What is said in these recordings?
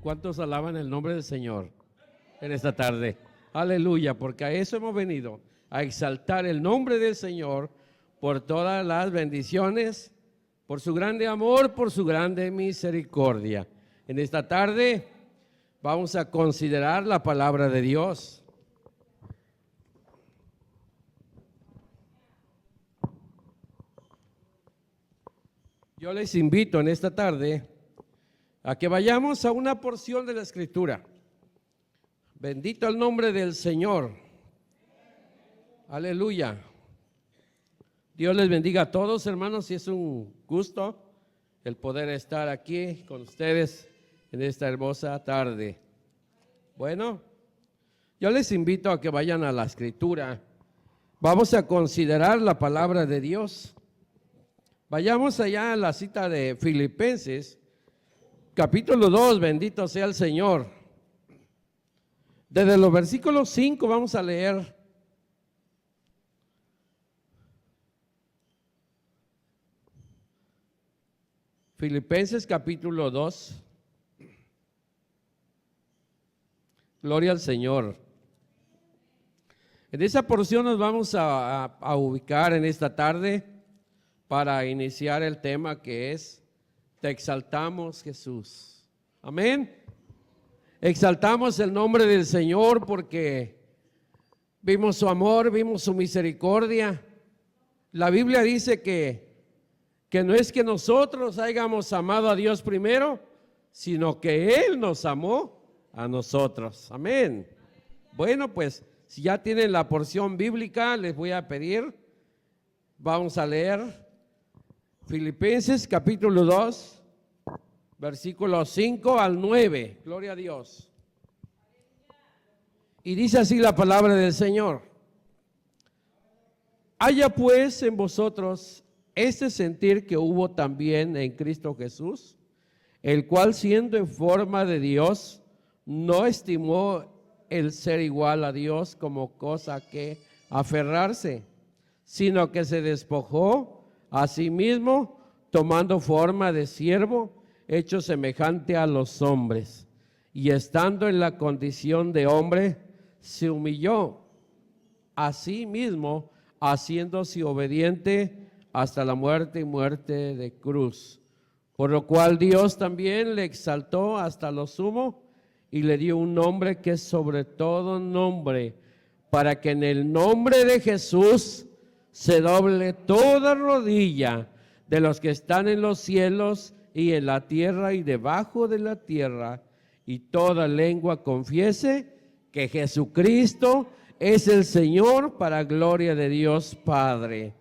¿Cuántos alaban el nombre del Señor en esta tarde? Aleluya, porque a eso hemos venido, a exaltar el nombre del Señor por todas las bendiciones, por su grande amor, por su grande misericordia. En esta tarde vamos a considerar la palabra de Dios. Yo les invito en esta tarde a que vayamos a una porción de la Escritura. Bendito el nombre del Señor. Aleluya. Dios les bendiga a todos, hermanos, y es un gusto el poder estar aquí con ustedes en esta hermosa tarde. Bueno, yo les invito a que vayan a la Escritura. Vamos a considerar la palabra de Dios. Vayamos allá a la cita de Filipenses, capítulo 2, bendito sea el Señor. Desde los versículos 5 vamos a leer. Filipenses capítulo 2. Gloria al Señor. En esa porción nos vamos a ubicar en esta tarde para iniciar el tema que es: te exaltamos, Jesús. Amén. Exaltamos el nombre del Señor porque vimos su amor, vimos su misericordia. La Biblia dice que no es que nosotros hayamos amado a Dios primero, sino que Él nos amó a nosotros. Amén. Bueno, pues si ya tienen la porción bíblica, les voy a pedir, vamos a leer Filipenses capítulo 2, versículos 5 al 9. Gloria a Dios. Y dice así la palabra del Señor: haya pues en vosotros este sentir que hubo también en Cristo Jesús, el cual siendo en forma de Dios, no estimó el ser igual a Dios como cosa que aferrarse, sino que se despojó a sí mismo, tomando forma de siervo, hecho semejante a los hombres, y estando en la condición de hombre, se humilló a sí mismo, haciéndose obediente hasta la muerte y muerte de cruz. Por lo cual Dios también le exaltó hasta lo sumo y le dio un nombre que es sobre todo nombre, para que en el nombre de Jesús se doble toda rodilla de los que están en los cielos y en la tierra y debajo de la tierra, y toda lengua confiese que Jesucristo es el Señor, para gloria de Dios Padre.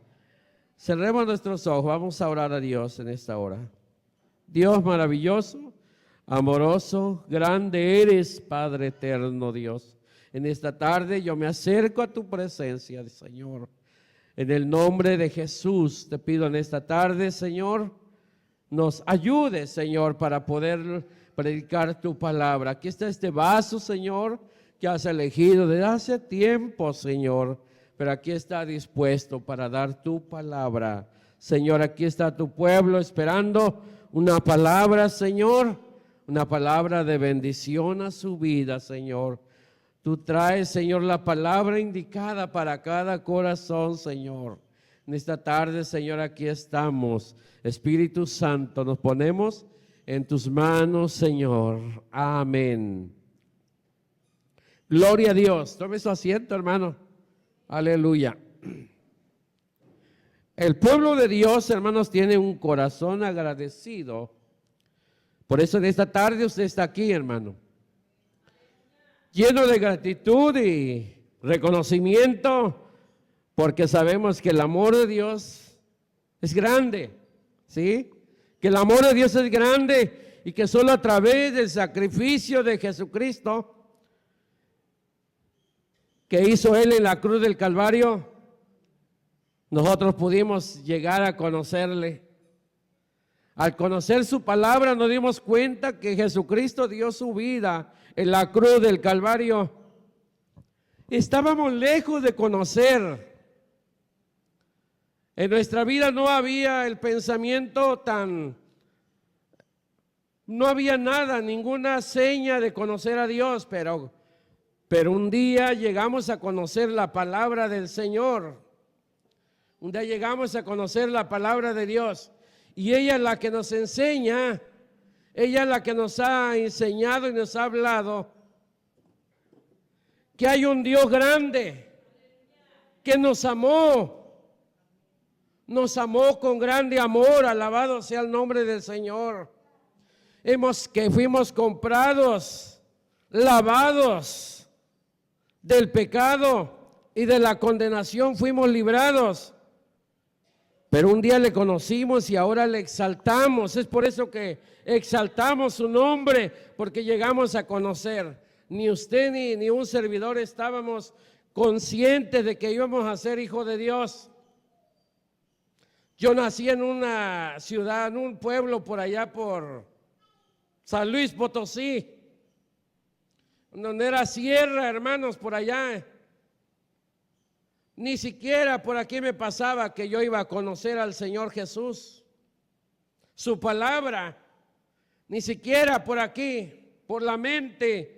Cerremos nuestros ojos, vamos a orar a Dios en esta hora. Dios maravilloso, amoroso, grande eres, Padre eterno Dios. En esta tarde yo me acerco a tu presencia, Señor. En el nombre de Jesús te pido en esta tarde, Señor, nos ayudes, Señor, para poder predicar tu palabra. Aquí está este vaso, Señor, que has elegido desde hace tiempo, Señor, pero aquí está dispuesto para dar tu palabra. Señor, aquí está tu pueblo esperando una palabra, Señor, una palabra de bendición a su vida, Señor. Tú traes, Señor, la palabra indicada para cada corazón, Señor. En esta tarde, Señor, aquí estamos. Espíritu Santo, nos ponemos en tus manos, Señor. Amén. Gloria a Dios. Tome su asiento, hermano. Aleluya. El pueblo de Dios, hermanos, tiene un corazón agradecido. Por eso en esta tarde usted está aquí, hermano, lleno de gratitud y reconocimiento, porque sabemos que el amor de Dios es grande, ¿sí? Que el amor de Dios es grande y que solo a través del sacrificio de Jesucristo que hizo Él en la cruz del Calvario, nosotros pudimos llegar a conocerle. Al conocer su palabra nos dimos cuenta que Jesucristo dio su vida en la cruz del Calvario. Estábamos lejos de conocer. En nuestra vida no había el pensamiento tan No había nada, ninguna seña de conocer a Dios, pero un día llegamos a conocer la palabra del Señor. Un día llegamos a conocer la palabra de Dios y ella es la que nos enseña, ella es la que nos ha enseñado y nos ha hablado que hay un Dios grande que nos amó con grande amor, alabado sea el nombre del Señor. Que fuimos comprados, lavados del pecado y de la condenación, fuimos librados. Pero un día le conocimos y ahora le exaltamos. Es por eso que exaltamos su nombre, porque llegamos a conocer. Ni usted ni un servidor estábamos conscientes de que íbamos a ser hijos de Dios. Yo nací en una ciudad, en un pueblo por allá por San Luis Potosí, donde era sierra, hermanos, por allá. Ni siquiera por aquí me pasaba que yo iba a conocer al Señor Jesús, su palabra, ni siquiera por aquí, por la mente.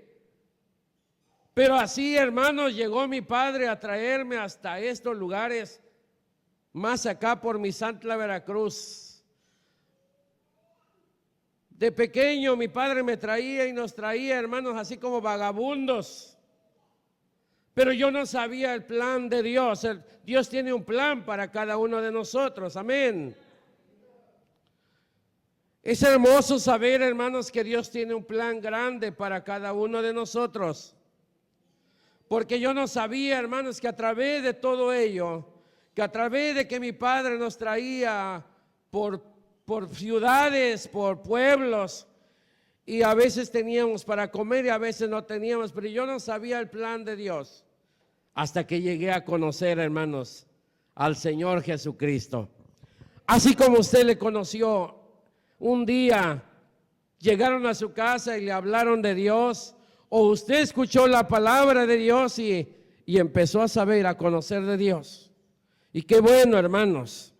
Pero así, hermanos, llegó mi padre a traerme hasta estos lugares, más acá por Misantla, Veracruz. De pequeño mi padre me traía y nos traía, hermanos, así como vagabundos. Pero yo no sabía el plan de Dios. Dios tiene un plan para cada uno de nosotros, amén. Es hermoso saber, hermanos, que Dios tiene un plan grande para cada uno de nosotros. Porque yo no sabía, hermanos, que a través de todo ello, que a través de que mi padre nos traía por ciudades, por pueblos, y a veces teníamos para comer y a veces no teníamos, pero yo no sabía el plan de Dios hasta que llegué a conocer, hermanos, al Señor Jesucristo. Así como usted le conoció, un día llegaron a su casa y le hablaron de Dios, o usted escuchó la palabra de Dios y empezó a saber, a conocer de Dios. Y qué bueno, hermanos.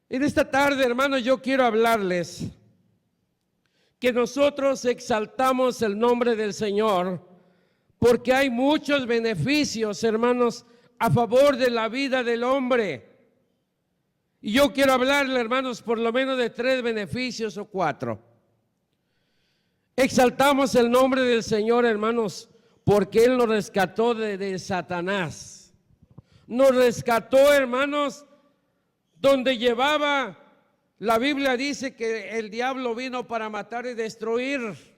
En esta tarde, hermanos, yo quiero hablarles que nosotros exaltamos el nombre del Señor porque hay muchos beneficios, hermanos, a favor de la vida del hombre. Y yo quiero hablarle, hermanos, por lo menos de 3 beneficios o 4. Exaltamos el nombre del Señor, hermanos, porque Él nos rescató de Satanás. Nos rescató, hermanos, donde llevaba, la Biblia dice que el diablo vino para matar y destruir.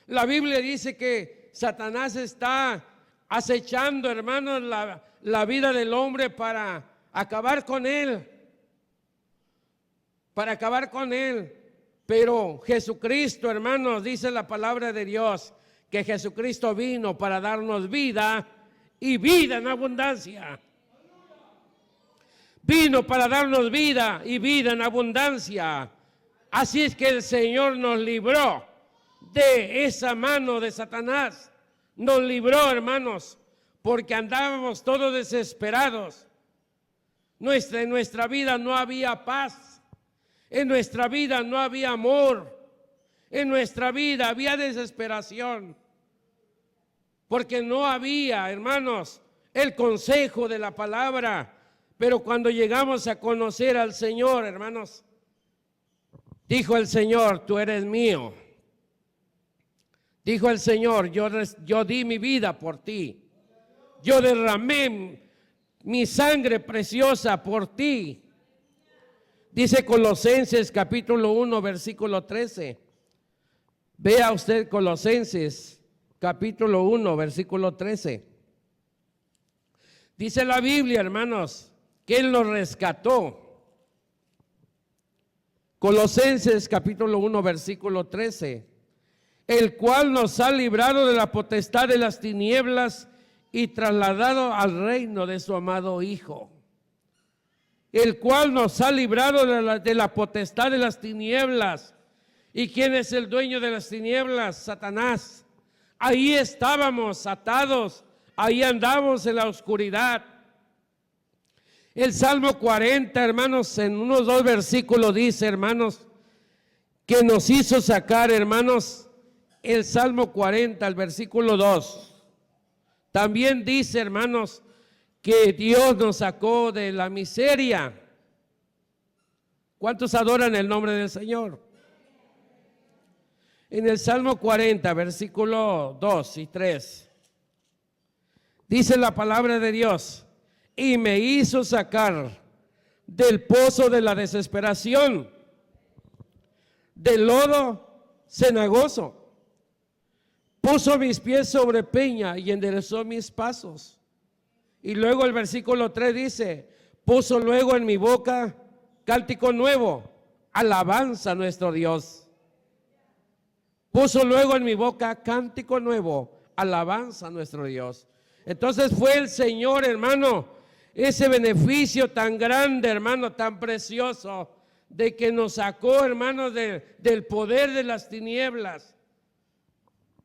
La Biblia dice que Satanás está acechando, hermanos, la vida del hombre para acabar con él. Para acabar con él. Pero Jesucristo, hermanos, dice la palabra de Dios, que Jesucristo vino para darnos vida y vida en abundancia. Vino para darnos vida y vida en abundancia. Así es que el Señor nos libró de esa mano de Satanás. Nos libró, hermanos, porque andábamos todos desesperados. En nuestra vida no había paz. En nuestra vida no había amor. En nuestra vida había desesperación. Porque no había, hermanos, el consejo de la palabra. Pero cuando llegamos a conocer al Señor, hermanos, dijo el Señor, tú eres mío. Dijo el Señor, yo di mi vida por ti. Yo derramé mi sangre preciosa por ti. Dice Colosenses capítulo 1, versículo 13. Vea usted Colosenses capítulo 1, versículo 13. Dice la Biblia, hermanos, que Él nos rescató. Colosenses capítulo 1, versículo 13. El cual nos ha librado de la potestad de las tinieblas y trasladado al reino de su amado Hijo. El cual nos ha librado de la potestad de las tinieblas. ¿Y quién es el dueño de las tinieblas? Satanás. Ahí estábamos atados, ahí andamos en la oscuridad. El Salmo 40, hermanos, en unos 2 versículos dice, hermanos, que nos hizo sacar, hermanos, el Salmo 40, el versículo 2. También dice, hermanos, que Dios nos sacó de la miseria. ¿Cuántos adoran el nombre del Señor? En el Salmo 40, versículo 2 y 3, dice la palabra de Dios: y me hizo sacar del pozo de la desesperación, del lodo cenagoso. Puso mis pies sobre peña y enderezó mis pasos. Y luego el versículo 3 dice: puso luego en mi boca cántico nuevo, alabanza a nuestro Dios. Puso luego en mi boca cántico nuevo, alabanza a nuestro Dios. Entonces fue el Señor, hermano, ese beneficio tan grande, hermano, tan precioso, de que nos sacó, hermano, del poder de las tinieblas.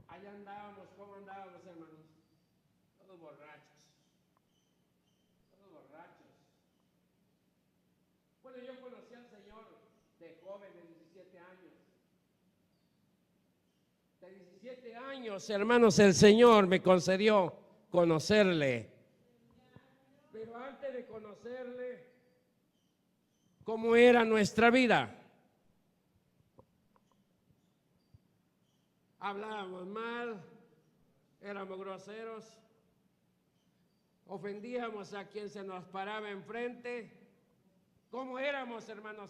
Allá andábamos, ¿cómo andábamos, hermanos? Todos borrachos. Todos borrachos. Bueno, yo conocí al Señor de joven, de 17 años. De 17 años, hermanos, el Señor me concedió conocerle. Pero antes de conocerle, ¿cómo era nuestra vida? Hablábamos mal, éramos groseros, ofendíamos a quien se nos paraba enfrente. ¿Cómo éramos, hermanos?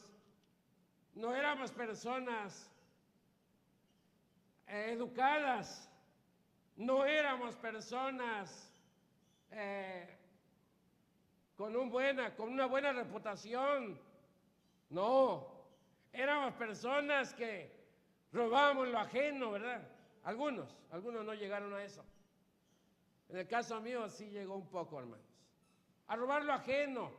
No éramos personas educadas, no éramos personas con una buena reputación. No, éramos personas que robábamos lo ajeno, ¿verdad? Algunos no llegaron a eso. En el caso mío sí llegó un poco, hermanos, a robar lo ajeno,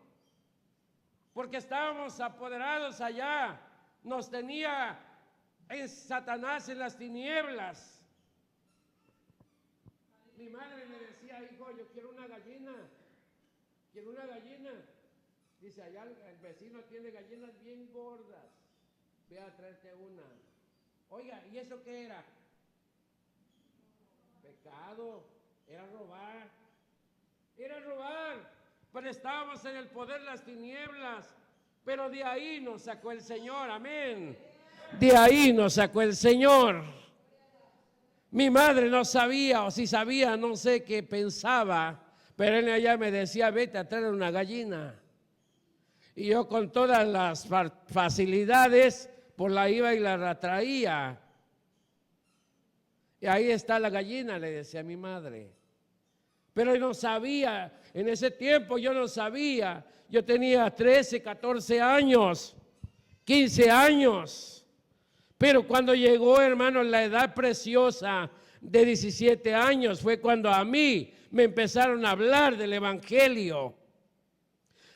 porque estábamos apoderados allá, nos tenía en Satanás en las tinieblas. Mi madre me decía: hijo, yo quiero una gallina. Quiero una gallina. Dice: allá el vecino tiene gallinas bien gordas. Ve a traerte una. Oiga, ¿y eso qué era? Pecado. Era robar. Era robar. Pero estábamos en el poder de las tinieblas. Pero de ahí nos sacó el Señor. Amén. De ahí nos sacó el Señor. Mi madre no sabía, o si sabía, no sé qué pensaba, pero él allá me decía: vete a traer una gallina. Y yo con todas las facilidades, pues la iba y la traía. Y ahí está la gallina, le decía a mi madre. Pero no sabía, en ese tiempo yo no sabía. Yo tenía 13, 14 años, 15 años. Pero cuando llegó, hermano, la edad preciosa de 17 años, fue cuando a mí me empezaron a hablar del Evangelio.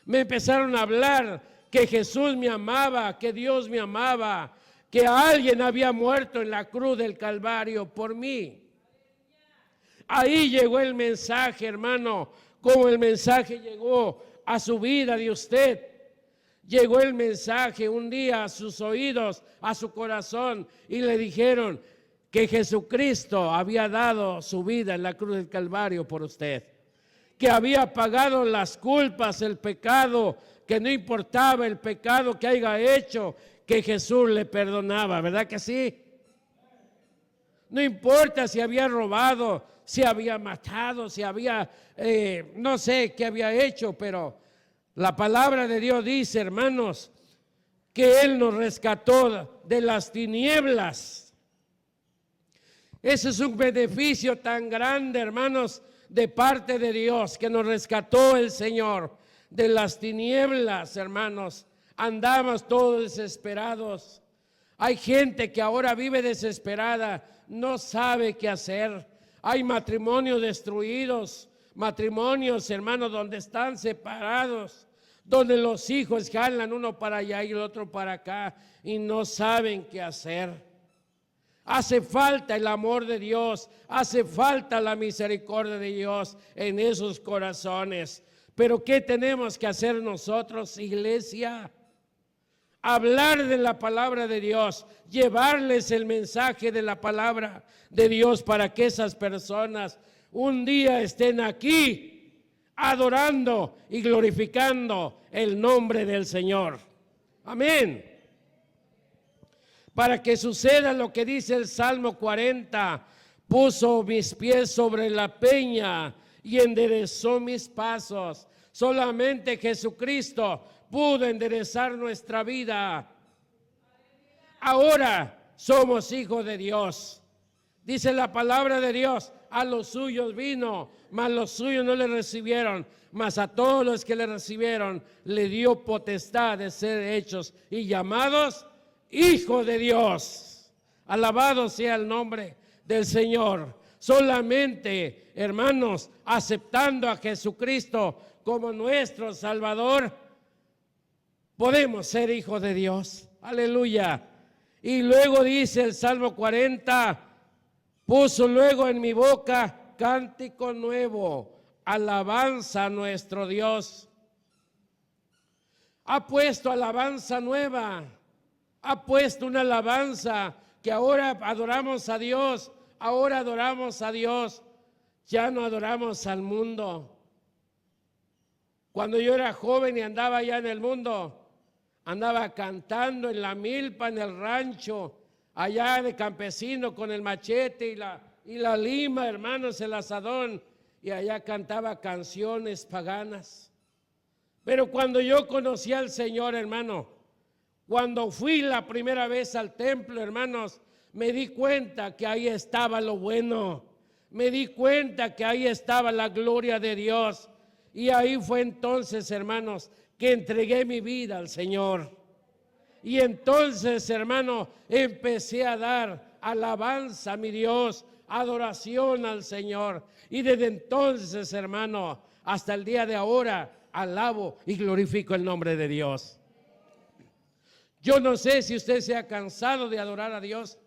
Me empezaron a hablar que Jesús me amaba, que Dios me amaba, que alguien había muerto en la cruz del Calvario por mí. Ahí llegó el mensaje, hermano, como el mensaje llegó a su vida de usted. Llegó el mensaje un día a sus oídos, a su corazón, y le dijeron que Jesucristo había dado su vida en la cruz del Calvario por usted, que había pagado las culpas, el pecado, que no importaba el pecado que haya hecho, que Jesús le perdonaba, ¿verdad que sí? No importa si había robado, si había matado, si había, no sé qué había hecho, pero la palabra de Dios dice, hermanos, que Él nos rescató de las tinieblas. Ese es un beneficio tan grande, hermanos, de parte de Dios, que nos rescató el Señor de las tinieblas, hermanos. Andamos todos desesperados. Hay gente que ahora vive desesperada, no sabe qué hacer. Hay matrimonios destruidos, matrimonios, hermanos, donde están separados, donde los hijos jalan uno para allá y el otro para acá y no saben qué hacer. Hace falta el amor de Dios, hace falta la misericordia de Dios en esos corazones. Pero ¿qué tenemos que hacer nosotros, iglesia? hablar de la palabra de Dios, llevarles el mensaje de la palabra de Dios para que esas personas un día estén aquí adorando y glorificando el nombre del Señor. Amén. Para que suceda lo que dice el Salmo 40, puso mis pies sobre la peña y enderezó mis pasos. Solamente Jesucristo pudo enderezar nuestra vida. Ahora somos hijos de Dios. Dice la palabra de Dios, a los suyos vino, mas los suyos no le recibieron, mas a todos los que le recibieron le dio potestad de ser hechos y llamados hijos de Dios. Alabado sea el nombre del Señor. Solamente, hermanos, aceptando a Jesucristo como nuestro Salvador, podemos ser hijos de Dios. Aleluya. Y luego dice el Salmo 40, puso luego en mi boca cántico nuevo, alabanza a nuestro Dios. Ha puesto alabanza nueva, ha puesto una alabanza que ahora adoramos a Dios, ahora adoramos a Dios, ya no adoramos al mundo. Cuando yo era joven y andaba allá en el mundo, andaba cantando en la milpa, en el rancho, allá de campesino con el machete y la lima, hermanos, el asadón, y allá cantaba canciones paganas. Pero cuando yo conocí al Señor, hermano, cuando fui la primera vez al templo, hermanos, me di cuenta que ahí estaba lo bueno, me di cuenta que ahí estaba la gloria de Dios, y ahí fue entonces, hermanos, que entregué mi vida al Señor. Y entonces, hermano, empecé a dar alabanza a mi Dios, adoración al Señor. Y desde entonces, hermano, hasta el día de ahora, alabo y glorifico el nombre de Dios. Yo no sé si usted se ha cansado de adorar a Dios.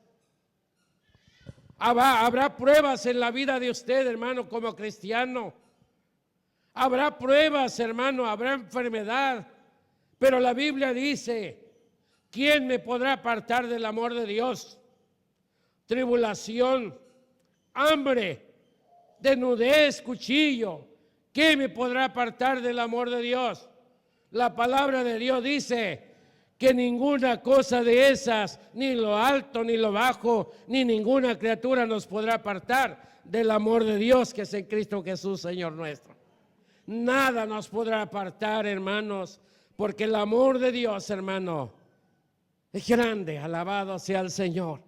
Habrá pruebas en la vida de usted, hermano, como cristiano. Habrá pruebas, hermano, habrá enfermedad. Pero la Biblia dice, ¿quién me podrá apartar del amor de Dios? Tribulación, hambre, desnudez, cuchillo. ¿Qué me podrá apartar del amor de Dios? La palabra de Dios dice que ninguna cosa de esas, ni lo alto, ni lo bajo, ni ninguna criatura nos podrá apartar del amor de Dios que es en Cristo Jesús, Señor nuestro. Nada nos podrá apartar, hermanos, porque el amor de Dios, hermano, es grande. Alabado sea el Señor.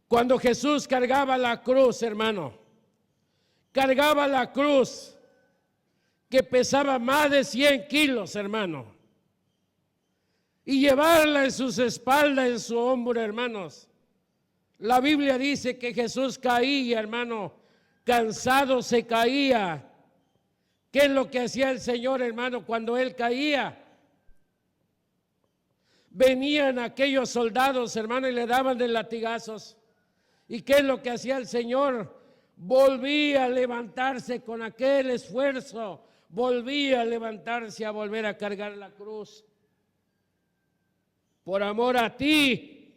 Cuando Jesús cargaba la cruz, hermano, cargaba la cruz que pesaba más de 100 kilos, hermano, y llevarla en sus espaldas, en su hombro, hermanos. La Biblia dice que Jesús caía, hermano, cansado se caía. ¿Qué es lo que hacía el Señor, hermano, cuando Él caía? Venían aquellos soldados, hermano, y le daban de latigazos. ¿Y qué es lo que hacía el Señor? Volvía a levantarse con aquel esfuerzo, volvía a levantarse a volver a cargar la cruz. Por amor a ti,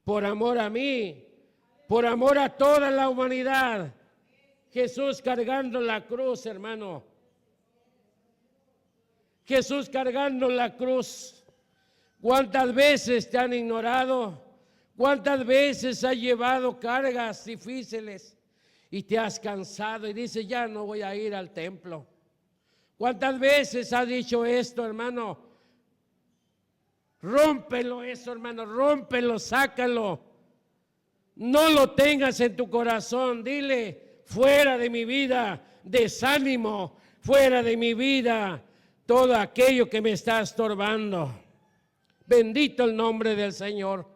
por amor a mí, por amor a toda la humanidad. Jesús cargando la cruz, hermano. Jesús cargando la cruz. ¿Cuántas veces te han ignorado? ¿Cuántas veces has llevado cargas difíciles y te has cansado y dices, ya no voy a ir al templo? ¿Cuántas veces has dicho esto, hermano? Rómpelo eso, hermano, rómpelo, sácalo. No lo tengas en tu corazón. Dile, fuera de mi vida, desánimo, fuera de mi vida, todo aquello que me está estorbando. Bendito el nombre del Señor.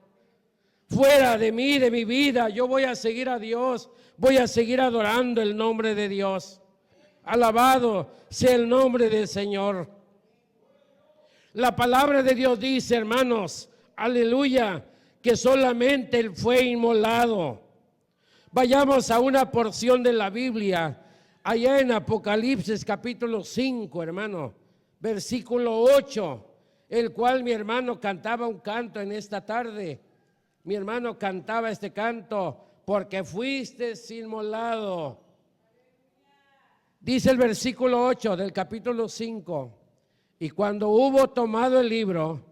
Fuera de mí, de mi vida, yo voy a seguir a Dios, voy a seguir adorando el nombre de Dios. Alabado sea el nombre del Señor. La palabra de Dios dice, hermanos, aleluya, que solamente Él fue inmolado. Vayamos a una porción de la Biblia, allá en Apocalipsis capítulo 5, hermano, versículo 8. el cual mi hermano cantaba un canto en esta tarde. Mi hermano cantaba este canto, porque fuiste inmolado. Dice el versículo 8 del capítulo 5, y cuando hubo tomado el libro,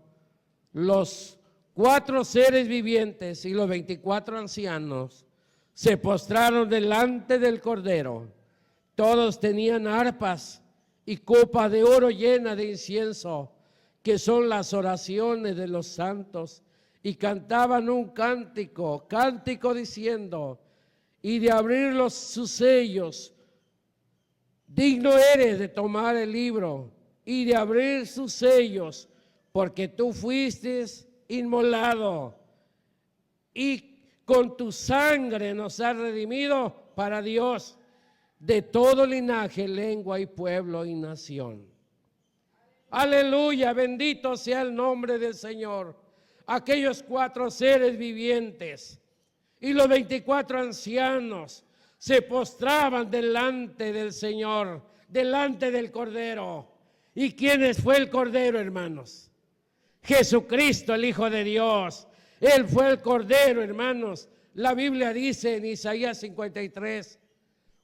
los 4 seres vivientes y los 24 ancianos se postraron delante del Cordero. Todos tenían arpas y copa de oro llena de incienso, que son las oraciones de los santos, y cantaban un cántico diciendo, y de abrir sus sellos, digno eres de tomar el libro y de abrir sus sellos, porque tú fuiste inmolado y con tu sangre nos has redimido para Dios de todo linaje, lengua y pueblo y nación. Aleluya, bendito sea el nombre del Señor. Aquellos 4 seres vivientes y los 24 ancianos se postraban delante del Señor, delante del Cordero. ¿Y quién fue el Cordero, hermanos? Jesucristo, el Hijo de Dios. Él fue el Cordero, hermanos. La Biblia dice en Isaías 53,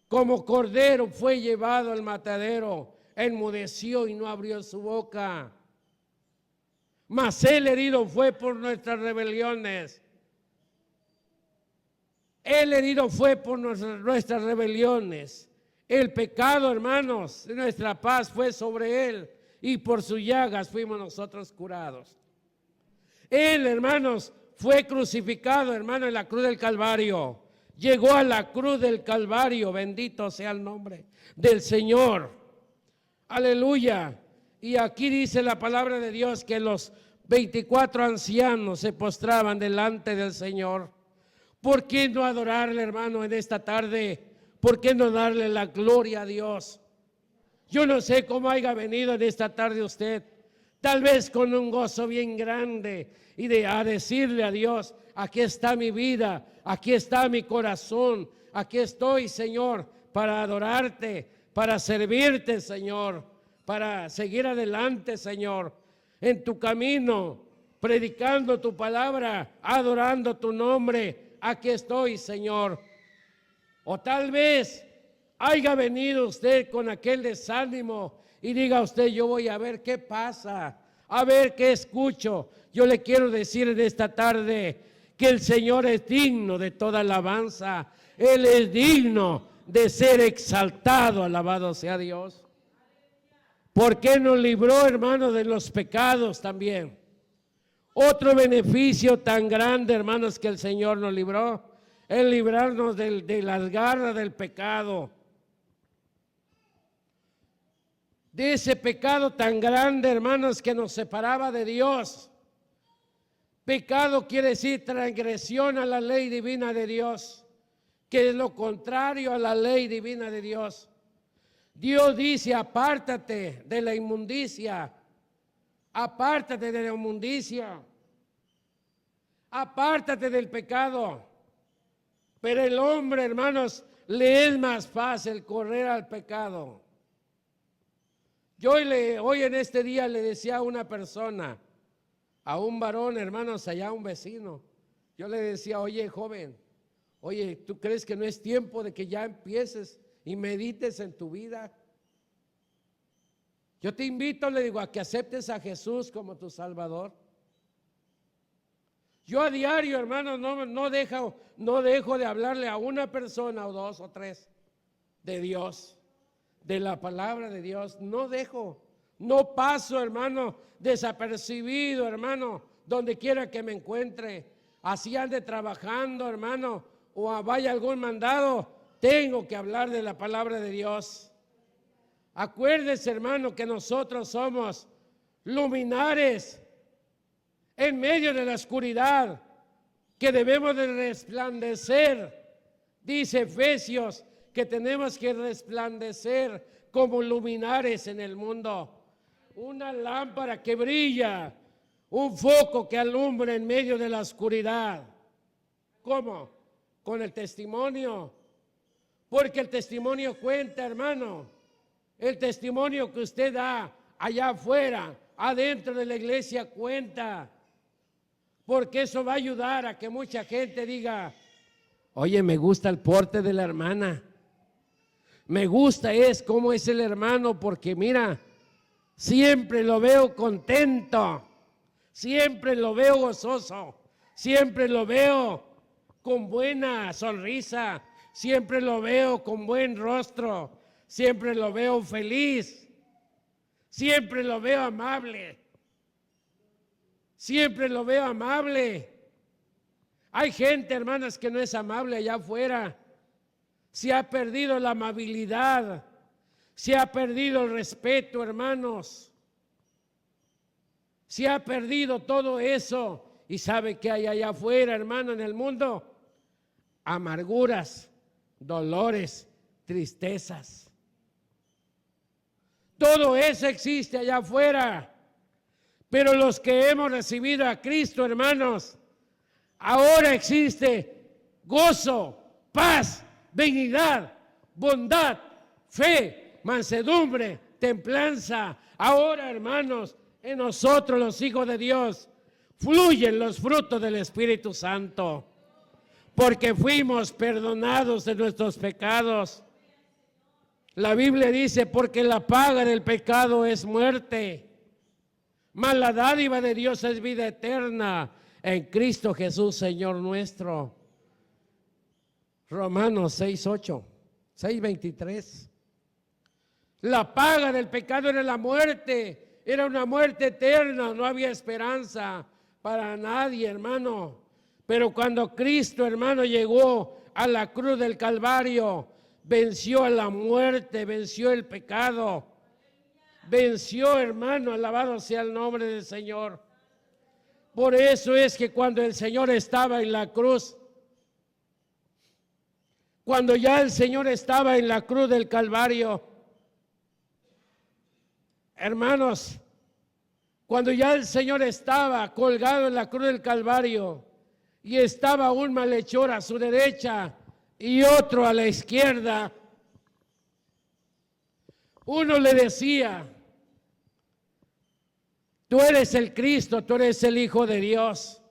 como Cordero fue llevado al matadero, enmudeció y no abrió su boca. Mas él herido fue por nuestras rebeliones. Él herido fue por nuestras rebeliones. El pecado, hermanos, de nuestra paz fue sobre él, y por sus llagas fuimos nosotros curados. Él, hermanos, fue crucificado, hermano, en la cruz del Calvario. Llegó a la cruz del Calvario, bendito sea el nombre del Señor. Aleluya. Y aquí dice la palabra de Dios que los 24 ancianos se postraban delante del Señor. ¿Por qué no adorarle, hermano, en esta tarde? ¿Por qué no darle la gloria a Dios? Yo no sé cómo haya venido en esta tarde usted, tal vez con un gozo bien grande y a decirle a Dios, aquí está mi vida, aquí está mi corazón, aquí estoy, Señor, para adorarte, para servirte, Señor, para seguir adelante, Señor, en tu camino, predicando tu palabra, adorando tu nombre. Aquí estoy, Señor. O tal vez haya venido usted con aquel desánimo y diga usted, yo voy a ver qué pasa, a ver qué escucho. Yo le quiero decir en esta tarde que el Señor es digno de toda alabanza. Él es digno de ser exaltado, alabado sea Dios. Porque nos libró, hermano, de los pecados también. Otro beneficio tan grande, hermanos, que el Señor nos libró, es librarnos de las garras del pecado. De ese pecado tan grande, hermanos, que nos separaba de Dios. Pecado quiere decir transgresión a la ley divina de Dios, que es lo contrario a la ley divina de Dios. Dios dice, apártate de la inmundicia. Apártate de la inmundicia, apártate del pecado. Pero el hombre, hermanos, le es más fácil correr al pecado. Yo hoy en este día le decía a una persona, a un varón, hermanos, allá un vecino, yo le decía, oye, joven, oye, ¿tú crees que no es tiempo de que ya empieces y medites en tu vida? Yo te invito, le digo, a que aceptes a Jesús como tu Salvador. Yo a diario, hermano, no dejo de hablarle a una persona o 2 o 3 de Dios, de la palabra de Dios. No paso, hermano, desapercibido, hermano, donde quiera que me encuentre. Así ande trabajando, hermano, o vaya algún mandado, tengo que hablar de la palabra de Dios. Acuérdese, hermano, que nosotros somos luminares en medio de la oscuridad, que debemos de resplandecer. Dice Efesios que tenemos que resplandecer como luminares en el mundo. Una lámpara que brilla, un foco que alumbra en medio de la oscuridad. ¿Cómo? Con el testimonio. Porque el testimonio cuenta, hermano. El testimonio que usted da allá afuera adentro de la iglesia cuenta, porque eso va a ayudar a que mucha gente diga, oye, me gusta el porte de la hermana, me gusta cómo es el hermano, porque mira, siempre lo veo contento, siempre lo veo gozoso, siempre lo veo con buena sonrisa, siempre lo veo con buen rostro, siempre lo veo feliz, siempre lo veo amable, siempre lo veo amable. Hay gente, hermanas, que no es amable allá afuera. Se ha perdido la amabilidad, se ha perdido el respeto, hermanos. Se ha perdido todo eso. ¿Y sabe qué hay allá afuera, hermano, en el mundo? Amarguras, dolores, tristezas. Todo eso existe allá afuera. Pero los que hemos recibido a Cristo, hermanos, ahora existe gozo, paz, benignidad, bondad, fe, mansedumbre, templanza. Ahora, hermanos, en nosotros los hijos de Dios fluyen los frutos del Espíritu Santo, porque fuimos perdonados de nuestros pecados. La Biblia dice, porque la paga del pecado es muerte, mas la dádiva de Dios es vida eterna en Cristo Jesús, Señor nuestro. Romanos 6:8, 6:23. La paga del pecado era la muerte, era una muerte eterna, no había esperanza para nadie, hermano. Pero cuando Cristo, hermano, llegó a la cruz del Calvario, venció a la muerte, venció el pecado, venció, hermano, alabado sea el nombre del Señor. Por eso es que cuando el Señor estaba en la cruz, cuando ya el Señor estaba en la cruz del Calvario, hermanos, cuando ya el Señor estaba colgado en la cruz del Calvario y estaba un malhechor a su derecha y otro a la izquierda, uno le decía, tú eres el Cristo, tú eres el Hijo de Dios,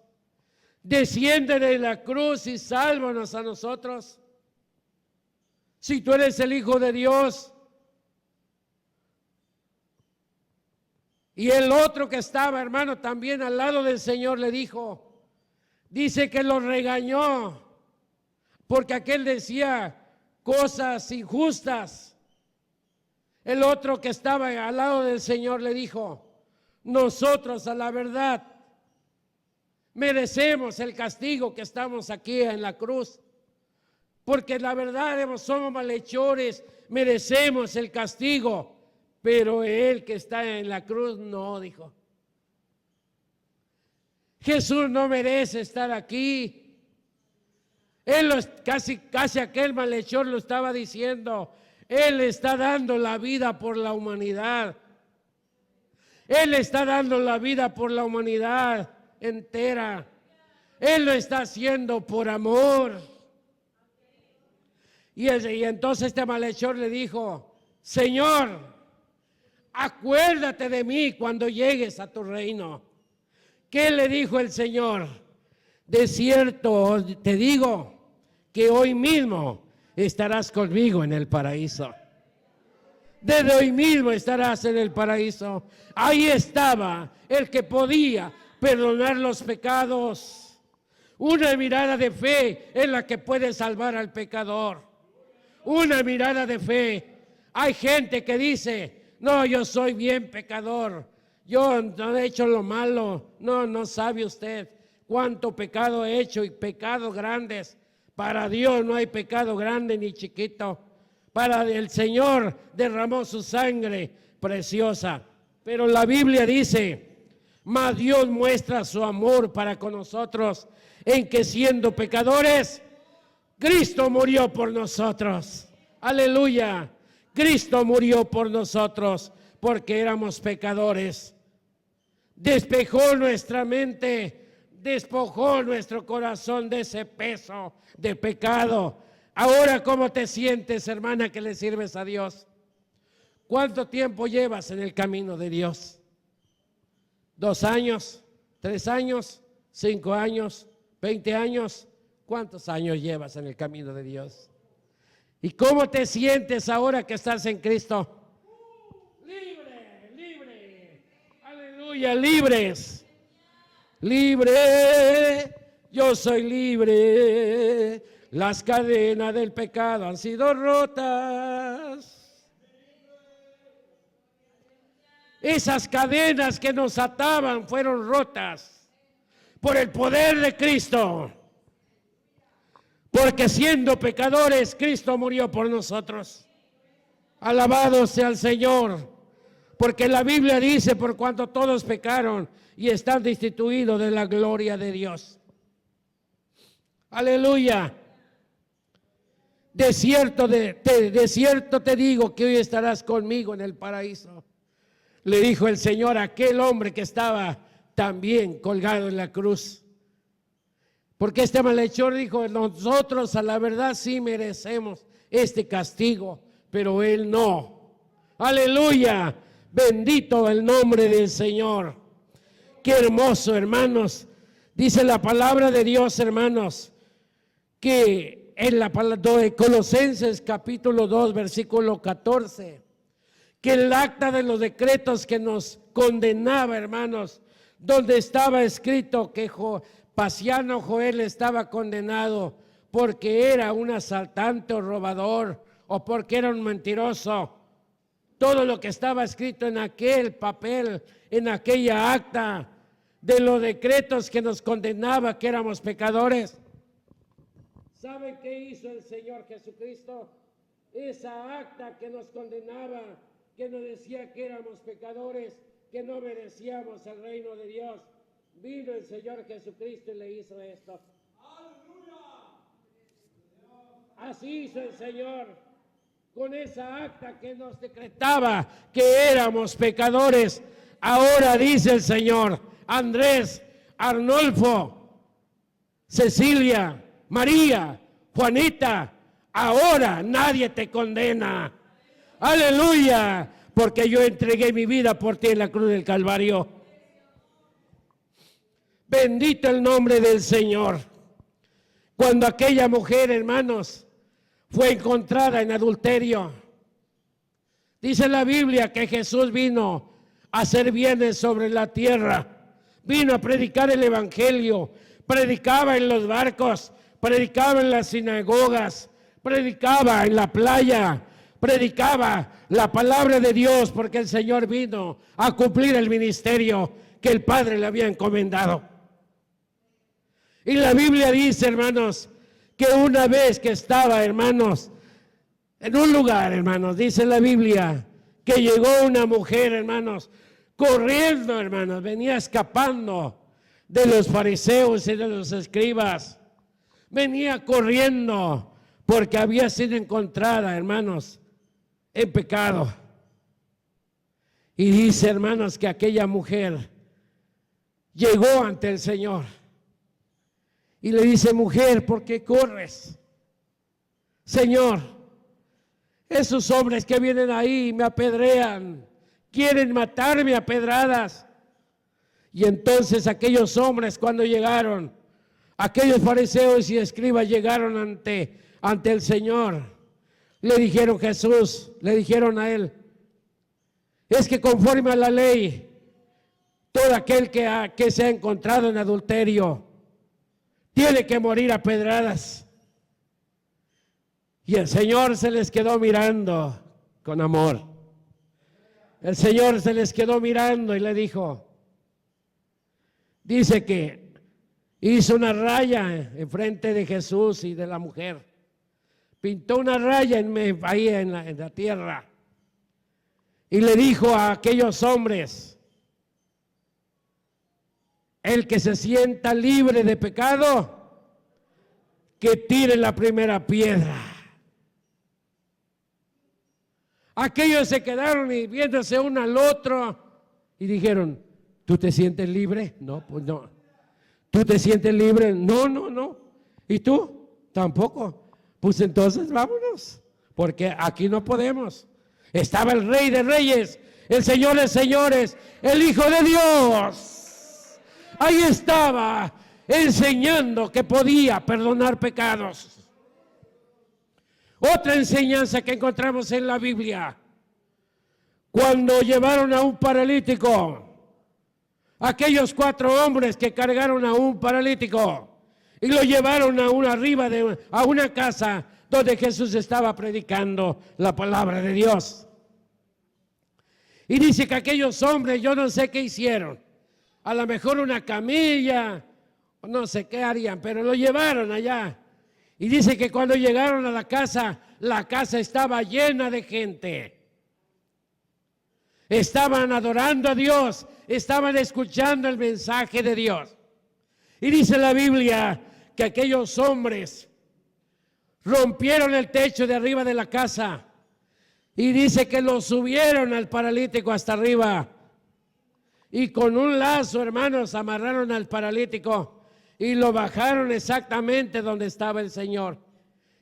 desciende de la cruz y sálvanos a nosotros. Si tú eres el Hijo de Dios. Y el otro que estaba, hermano, también al lado del Señor le dijo, dice que lo regañó, porque aquel decía cosas injustas. El otro que estaba al lado del Señor le dijo, nosotros a la verdad merecemos el castigo que estamos aquí en la cruz, porque la verdad somos malhechores, merecemos el castigo, pero él que está en la cruz no, dijo. Jesús no merece estar aquí. Él casi aquel malhechor lo estaba diciendo, él está dando la vida por la humanidad. Él está dando la vida por la humanidad entera. Él lo está haciendo por amor. Y entonces este malhechor le dijo, Señor, acuérdate de mí cuando llegues a tu reino. ¿Qué le dijo el Señor? De cierto te digo que hoy mismo estarás conmigo en el paraíso. Desde hoy mismo estarás en el paraíso. Ahí estaba el que podía perdonar los pecados. Una mirada de fe es la que puede salvar al pecador. Una mirada de fe. Hay gente que dice, no, yo soy bien pecador, yo no he hecho lo malo. No sabe usted cuánto pecado he hecho y pecados grandes. Para Dios no hay pecado grande ni chiquito. Para el Señor derramó su sangre preciosa. Pero la Biblia dice, mas Dios muestra su amor para con nosotros en que siendo pecadores, Cristo murió por nosotros. Aleluya. Cristo murió por nosotros porque éramos pecadores. Despejó nuestra mente, despojó nuestro corazón de ese peso de pecado. Ahora, ¿cómo te sientes, hermana, que le sirves a Dios? ¿Cuánto tiempo llevas en el camino de Dios? 2 años, 3 años, 5 años, 20 años. ¿Cuántos años llevas en el camino de Dios? ¿Y cómo te sientes ahora que estás en Cristo? Libre, libre. Aleluya, libres. Libre, yo soy libre. Las cadenas del pecado han sido rotas. Esas cadenas que nos ataban fueron rotas por el poder de Cristo. Porque siendo pecadores, Cristo murió por nosotros. Alabado sea el Señor. Porque la Biblia dice, por cuanto todos pecaron y están destituidos de la gloria de Dios. Aleluya. De cierto te digo que hoy estarás conmigo en el paraíso. Le dijo el Señor a aquel hombre que estaba también colgado en la cruz. Porque este malhechor dijo, nosotros a la verdad sí merecemos este castigo, pero él no. Aleluya, bendito el nombre del Señor. Qué hermoso, hermanos. Dice la palabra de Dios, hermanos, que en la palabra de Colosenses capítulo 2, versículo 14, que el acta de los decretos que nos condenaba, hermanos, donde estaba escrito que Pasiano Joel estaba condenado porque era un asaltante o robador o porque era un mentiroso. Todo lo que estaba escrito en aquel papel, en aquella acta de los decretos que nos condenaba que éramos pecadores. ¿Saben qué hizo el Señor Jesucristo? Esa acta que nos condenaba, que nos decía que éramos pecadores, que no merecíamos el reino de Dios. Vino el Señor Jesucristo y le hizo esto. Así hizo el Señor con esa acta que nos decretaba que éramos pecadores. Ahora dice el Señor, Andrés, Arnolfo, Cecilia, María, Juanita, ahora nadie te condena. Aleluya, porque yo entregué mi vida por ti en la cruz del Calvario. Bendito el nombre del Señor. Cuando aquella mujer, hermanos, fue encontrada en adulterio, dice la Biblia que Jesús vino a hacer bienes sobre la tierra, vino a predicar el evangelio, predicaba en los barcos, predicaba en las sinagogas, predicaba en la playa, predicaba la palabra de Dios, porque el Señor vino a cumplir el ministerio que el Padre le había encomendado. Y la Biblia dice, hermanos, que una vez que estaba, hermanos, en un lugar, hermanos, dice la Biblia, que llegó una mujer, hermanos, corriendo, hermanos, venía escapando de los fariseos y de los escribas. Venía corriendo porque había sido encontrada, hermanos, en pecado. Y dice, hermanos, que aquella mujer llegó ante el Señor y le dice, mujer, ¿por qué corres? Señor, esos hombres que vienen ahí me apedrean, quieren matarme a pedradas. Y entonces aquellos hombres, cuando llegaron, aquellos fariseos y escribas llegaron ante el Señor, le dijeron Jesús, le dijeron a él, es que conforme a la ley, todo aquel que se ha encontrado en adulterio tiene que morir a pedradas. Y el Señor se les quedó mirando con amor. El Señor se les quedó mirando y le dijo, dice que hizo una raya enfrente de Jesús y de la mujer. Pintó una raya ahí en la tierra. Y le dijo a aquellos hombres, el que se sienta libre de pecado, que tire la primera piedra. Aquellos se quedaron y viéndose uno al otro y dijeron, ¿tú te sientes libre? No, pues no. ¿Tú te sientes libre? No, no, no. ¿Y tú? Tampoco. Pues entonces vámonos, porque aquí no podemos. Estaba el Rey de Reyes el Señor de señores, el Hijo de Dios. Ahí estaba enseñando que podía perdonar pecados. Otra enseñanza que encontramos en la Biblia, cuando llevaron a un paralítico, aquellos 4 hombres que cargaron a un paralítico y lo llevaron a una casa donde Jesús estaba predicando la palabra de Dios. Y dice que aquellos hombres, yo no sé qué hicieron, a lo mejor una camilla, no sé qué harían, pero lo llevaron allá. Y dice que cuando llegaron a la casa estaba llena de gente. Estaban adorando a Dios, estaban escuchando el mensaje de Dios. Y dice la Biblia que aquellos hombres rompieron el techo de arriba de la casa y dice que lo subieron al paralítico hasta arriba y con un lazo, hermanos, amarraron al paralítico y lo bajaron exactamente donde estaba el Señor.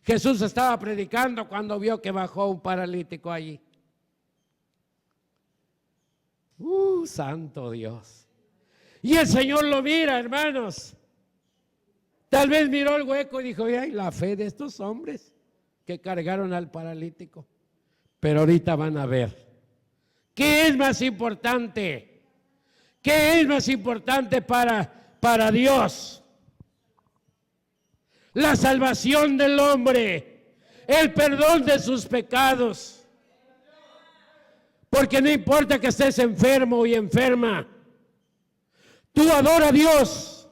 Jesús estaba predicando cuando vio que bajó un paralítico allí. Santo Dios. Y el Señor lo mira, hermanos. Tal vez miró el hueco y dijo, ay, la fe de estos hombres que cargaron al paralítico. Pero ahorita van a ver. ¿Qué es más importante? ¿Qué es más importante para Dios? La salvación del hombre, el perdón de sus pecados. Porque no importa que estés enfermo y enferma, tú adora a Dios.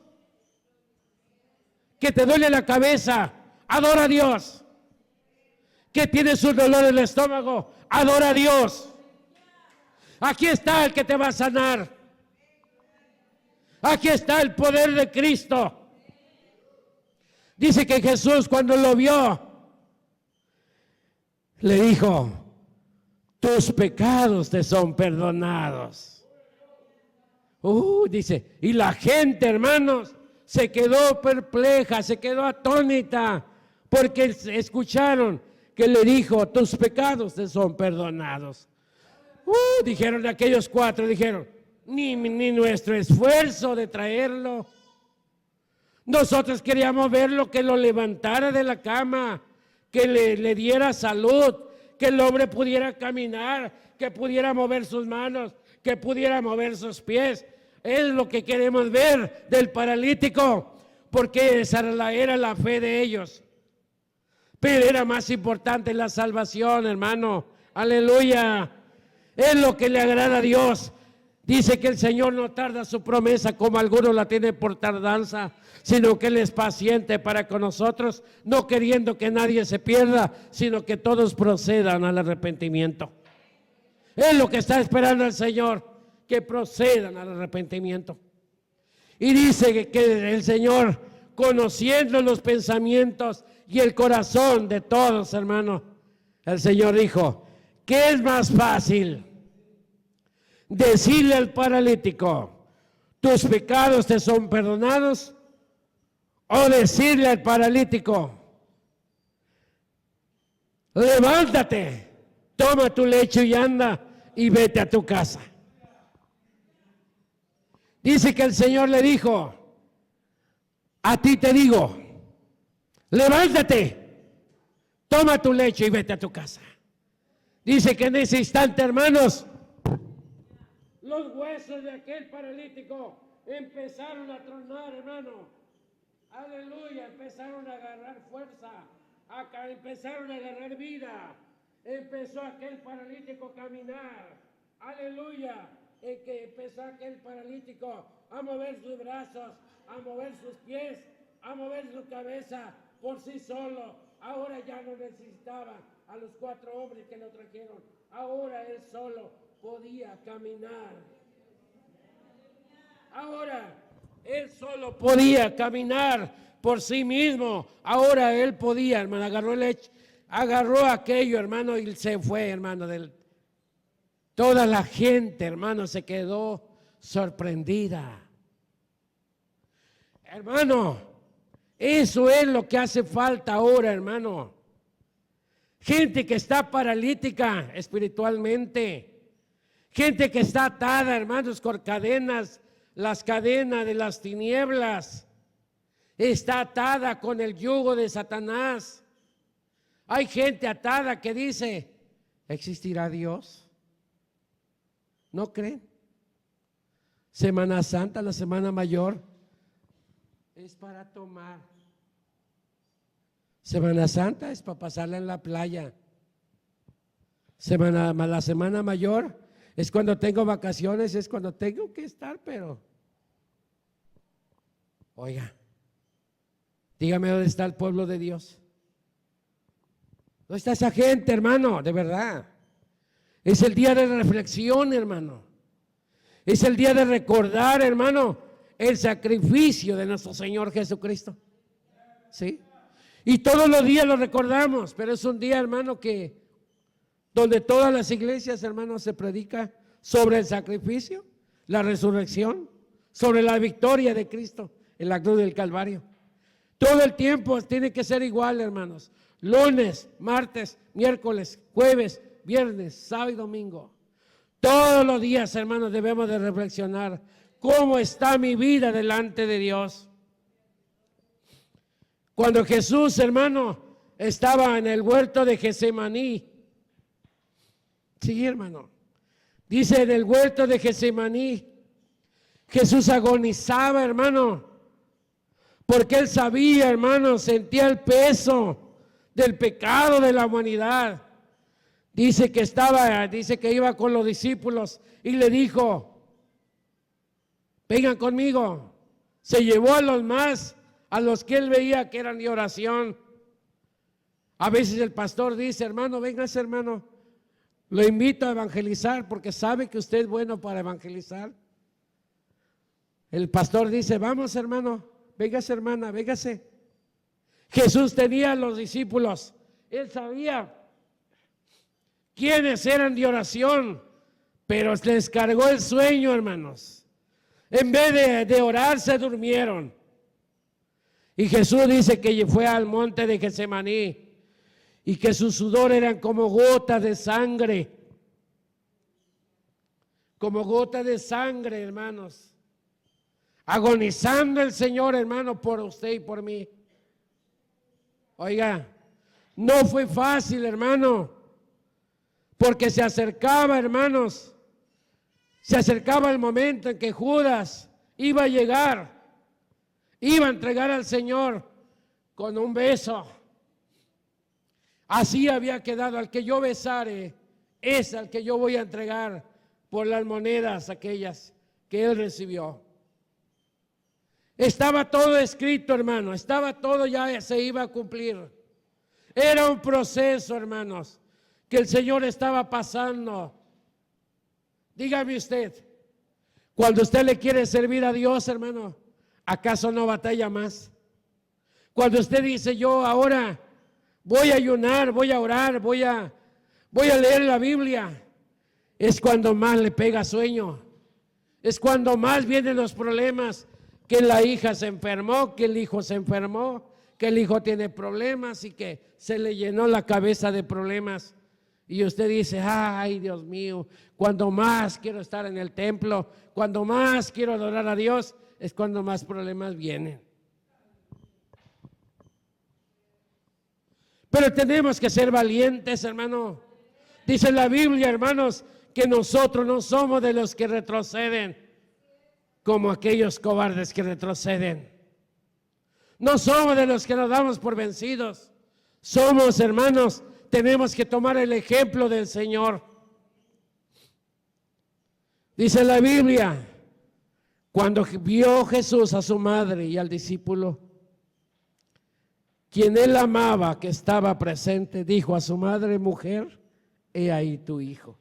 Que te duele la cabeza, adora a Dios. Que tienes un dolor en el estómago, adora a Dios. Aquí está el que te va a sanar. Aquí está el poder de Cristo. Dice que Jesús cuando lo vio, le dijo, tus pecados te son perdonados. Dice, y la gente, hermanos, se quedó perpleja, se quedó atónita, porque escucharon que le dijo, tus pecados te son perdonados. Dijeron aquellos 4, dijeron, ni nuestro esfuerzo de traerlo. Nosotros queríamos verlo, que lo levantara de la cama, que le diera salud, que el hombre pudiera caminar, que pudiera mover sus manos, que pudiera mover sus pies. Es lo que queremos ver del paralítico, porque esa era la fe de ellos. Pero era más importante la salvación, hermano. Aleluya. Es lo que le agrada a Dios. Dice que el Señor no tarda su promesa como algunos la tienen por tardanza, sino que Él es paciente para con nosotros, no queriendo que nadie se pierda, sino que todos procedan al arrepentimiento. Es lo que está esperando el Señor, que procedan al arrepentimiento. Y dice que el Señor, conociendo los pensamientos y el corazón de todos, hermano, el Señor dijo, ¿qué es más fácil? Decirle al paralítico, tus pecados te son perdonados, o decirle al paralítico, levántate, toma tu lecho y anda y vete a tu casa. Dice que el Señor le dijo, a ti te digo, levántate, toma tu lecho y vete a tu casa. Dice que en ese instante, hermanos, los huesos de aquel paralítico empezaron a tronar, hermano. Aleluya, empezaron a agarrar fuerza, empezaron a agarrar vida. Empezó aquel paralítico a caminar. Aleluya, en que empezó aquel paralítico a mover sus brazos, a mover sus pies, a mover su cabeza por sí solo. Ahora ya no necesitaba a los 4 hombres que lo trajeron. Ahora él solo podía caminar. Ahora él solo podía caminar por sí mismo. Ahora él podía, hermano, agarró aquello, hermano, y se fue, hermano. Toda la gente, hermano, se quedó sorprendida. Hermano, eso es lo que hace falta ahora, hermano. Gente que está paralítica espiritualmente. Gente que está atada, hermanos, con cadenas, las cadenas de las tinieblas. Está atada con el yugo de Satanás. Hay gente atada que dice, ¿existirá Dios? ¿No creen? Semana Santa, la Semana Mayor, es para tomar. Semana Santa es para pasarla en la playa. La Semana Mayor es cuando tengo vacaciones, es cuando tengo que estar, pero oiga, dígame dónde está el pueblo de Dios. ¿Dónde está esa gente, hermano? De verdad. Es el día de reflexión, hermano. Es el día de recordar, hermano, el sacrificio de nuestro Señor Jesucristo. ¿Sí? Y todos los días lo recordamos, pero es un día, hermano, que donde todas las iglesias, hermanos, se predica sobre el sacrificio, la resurrección, sobre la victoria de Cristo en la cruz del Calvario. Todo el tiempo tiene que ser igual, hermanos. Lunes, martes, miércoles, jueves, viernes, sábado y domingo. Todos los días, hermanos, debemos de reflexionar cómo está mi vida delante de Dios. Cuando Jesús, hermano, estaba en el huerto de Getsemaní. Sí, hermano. Dice en el huerto de Getsemaní, Jesús agonizaba, hermano, porque él sabía, hermano, sentía el peso del pecado de la humanidad. Dice que iba con los discípulos y le dijo, vengan conmigo. Se llevó a los que él veía que eran de oración. A veces el pastor dice, hermano, véngase, hermano, lo invito a evangelizar porque sabe que usted es bueno para evangelizar. El pastor dice, vamos, hermano, véngase, hermana, véngase. Jesús tenía a los discípulos, él sabía quiénes eran de oración, pero les cargó el sueño, hermanos. En vez de orar, se durmieron. Y Jesús dice que fue al monte de Getsemaní y que su sudor eran como gotas de sangre. Como gotas de sangre, hermanos. Agonizando el Señor, hermano, por usted y por mí. Oiga, no fue fácil, hermano, porque se acercaba, hermanos, se acercaba el momento en que Judas iba a llegar, iba a entregar al Señor con un beso. Así había quedado, al que yo besare, es al que yo voy a entregar por las monedas aquellas que él recibió. Estaba todo escrito, hermano, estaba todo, ya se iba a cumplir. Era un proceso, hermanos, que el Señor estaba pasando. Dígame usted, cuando usted le quiere servir a Dios, hermano, ¿acaso no batalla más? Cuando usted dice, yo ahora voy a ayunar, voy a orar, voy a leer la Biblia, es cuando más le pega sueño, es cuando más vienen los problemas, que la hija se enfermó, que el hijo se enfermó, que el hijo tiene problemas y que se le llenó la cabeza de problemas. Y usted dice, ay, Dios mío, cuando más quiero estar en el templo, cuando más quiero adorar a Dios, es cuando más problemas vienen. Pero tenemos que ser valientes, hermano. Dice la Biblia, hermanos, que nosotros no somos de los que retroceden, como aquellos cobardes que retroceden. No somos de los que nos damos por vencidos. Somos, hermanos, tenemos que tomar el ejemplo del Señor. Dice la Biblia, cuando vio Jesús a su madre y al discípulo, quien él amaba, que estaba presente, dijo a su madre, mujer, he ahí tu hijo.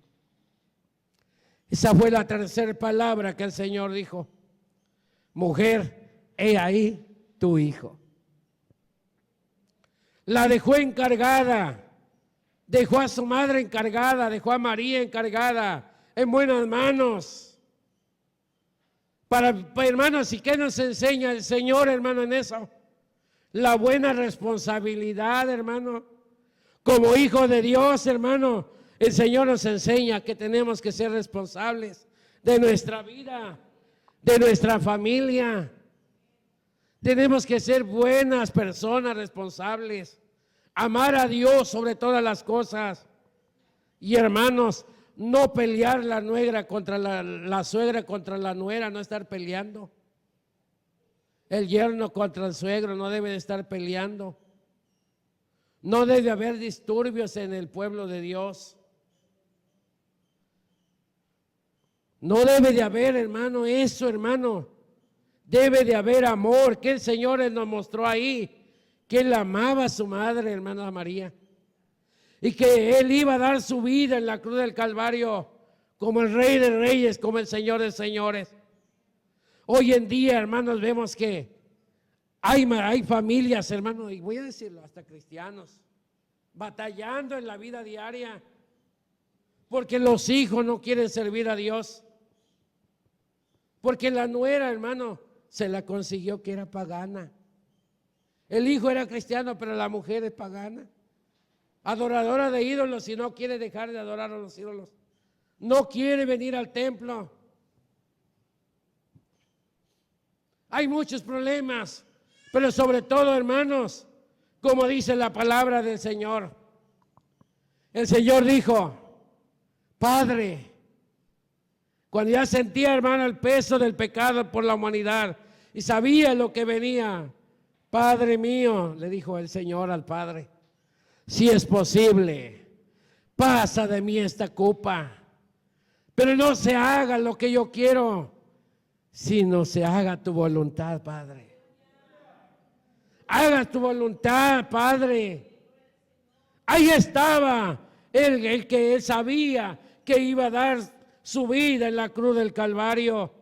Esa fue la tercera palabra que el Señor dijo. Mujer, he ahí tu hijo. La dejó encargada, dejó a su madre encargada, dejó a María encargada, en buenas manos. Hermanos, ¿y qué nos enseña el Señor, hermano, en eso? La buena responsabilidad, hermano. Como hijo de Dios, hermano, El Señor nos enseña que tenemos que ser responsables de nuestra vida, de nuestra familia. Tenemos que ser buenas personas responsables, amar a Dios sobre todas las cosas. Y hermanos, no pelear la nuera contra la suegra contra la nuera, no estar peleando. El yerno contra el suegro no debe de estar peleando. No debe haber disturbios en el pueblo de Dios. No debe de haber, hermano, eso, hermano. Debe de haber amor, que el Señor nos mostró ahí, que Él amaba a su madre, hermana María, y que Él iba a dar su vida en la cruz del Calvario como el Rey de Reyes, como el Señor de Señores. Hoy en día, hermanos, vemos que hay familias, hermanos, y voy a decirlo, hasta cristianos, batallando en la vida diaria, porque los hijos no quieren servir a Dios, porque la nuera, hermano, se la consiguió que era pagana. El hijo era cristiano, pero la mujer es pagana, adoradora de ídolos, y no quiere dejar de adorar a los ídolos. No quiere venir al templo. Hay muchos problemas, pero sobre todo, hermanos, como dice la palabra del Señor, el Señor dijo: Padre, cuando ya sentía, hermano, el peso del pecado por la humanidad y sabía lo que venía, Padre mío, le dijo el Señor al Padre, si es posible, pasa de mí esta copa, pero no se haga lo que yo quiero, sino se haga tu voluntad, Padre. Haga tu voluntad, Padre. Ahí estaba el que él sabía que iba a dar su vida en la cruz del Calvario.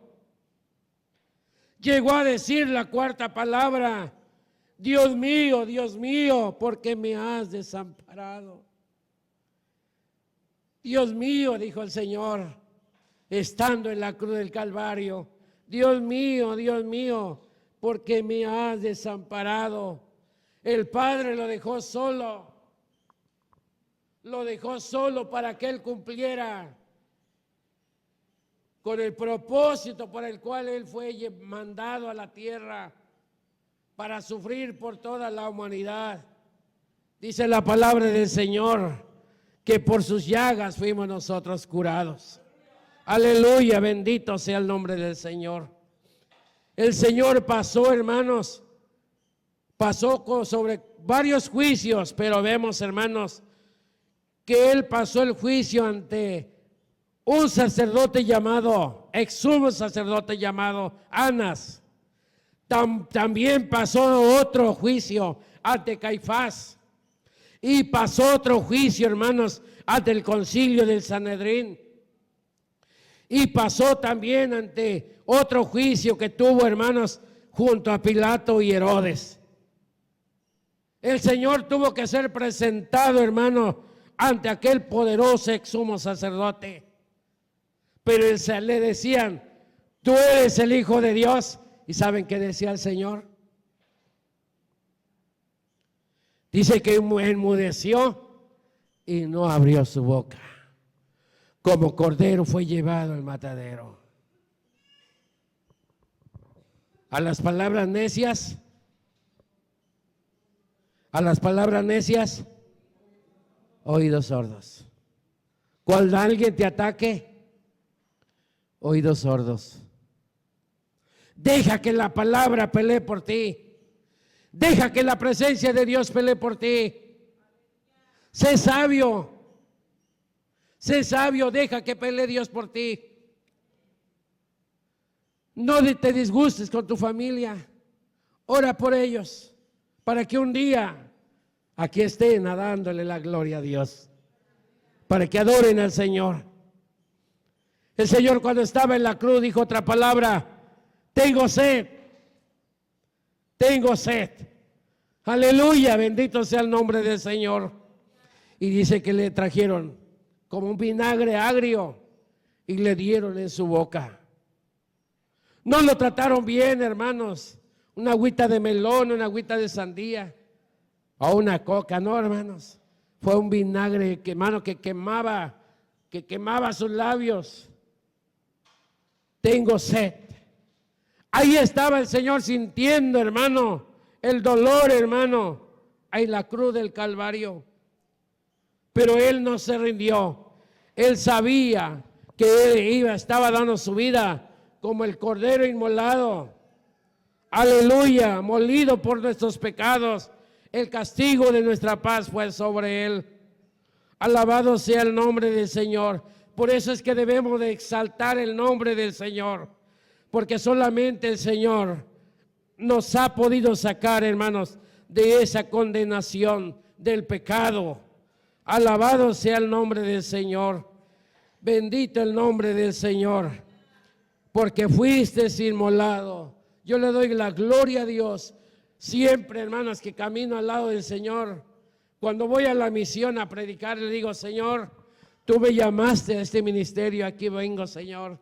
Llegó a decir la cuarta palabra: Dios mío, ¿por qué me has desamparado? Dios mío, dijo el Señor, estando en la cruz del Calvario, Dios mío, ¿por qué me has desamparado? El Padre lo dejó solo para que Él cumpliera con el propósito por el cual Él fue mandado a la tierra, para sufrir por toda la humanidad. Dice la palabra del Señor que por sus llagas fuimos nosotros curados. Aleluya, bendito sea el nombre del Señor. El Señor pasó, hermanos, sobre varios juicios, pero vemos, hermanos, que Él pasó el juicio ante un sacerdote llamado, exsumo sacerdote llamado Anás. También pasó otro juicio ante Caifás. Y pasó otro juicio, hermanos, ante el concilio del Sanedrín. Y pasó también ante otro juicio que tuvo, hermanos, junto a Pilato y Herodes. El Señor tuvo que ser presentado, hermano, ante aquel poderoso exsumo sacerdote. Pero le decían: tú eres el Hijo de Dios. ¿Y saben qué decía el Señor? Dice que enmudeció y no abrió su boca. Como cordero fue llevado al matadero. A las palabras necias, oídos sordos. Cuando alguien te ataque, oídos sordos. Deja que la palabra pelee por ti. Deja que la presencia de Dios pelee por ti. Sé sabio, deja que pelee Dios por ti. No te disgustes con tu familia. Ora por ellos, para que un día aquí estén dándole la gloria a Dios, para que adoren al Señor. El Señor, cuando estaba en la cruz, dijo otra palabra: tengo sed. Aleluya, bendito sea el nombre del Señor. Y dice que le trajeron como un vinagre agrio y le dieron en su boca. No lo trataron bien, hermanos. Una agüita de melón, una agüita de sandía o una coca, no, hermanos. Fue un vinagre, hermano, que quemaba sus labios. Tengo sed. Ahí estaba el Señor sintiendo, hermano, el dolor, hermano, ahí en la cruz del Calvario. Pero Él no se rindió. Él sabía que Él estaba dando su vida como el cordero inmolado. Aleluya, molido por nuestros pecados. El castigo de nuestra paz fue sobre Él. Alabado sea el nombre del Señor. Por eso es que debemos de exaltar el nombre del Señor. Porque solamente el Señor nos ha podido sacar, hermanos, de esa condenación del pecado. Alabado sea el nombre del Señor. Bendito el nombre del Señor. Porque fuiste inmolado. Yo le doy la gloria a Dios. Siempre, hermanos, que camino al lado del Señor. Cuando voy a la misión a predicar, le digo, Señor, tú me llamaste a este ministerio, aquí vengo, Señor.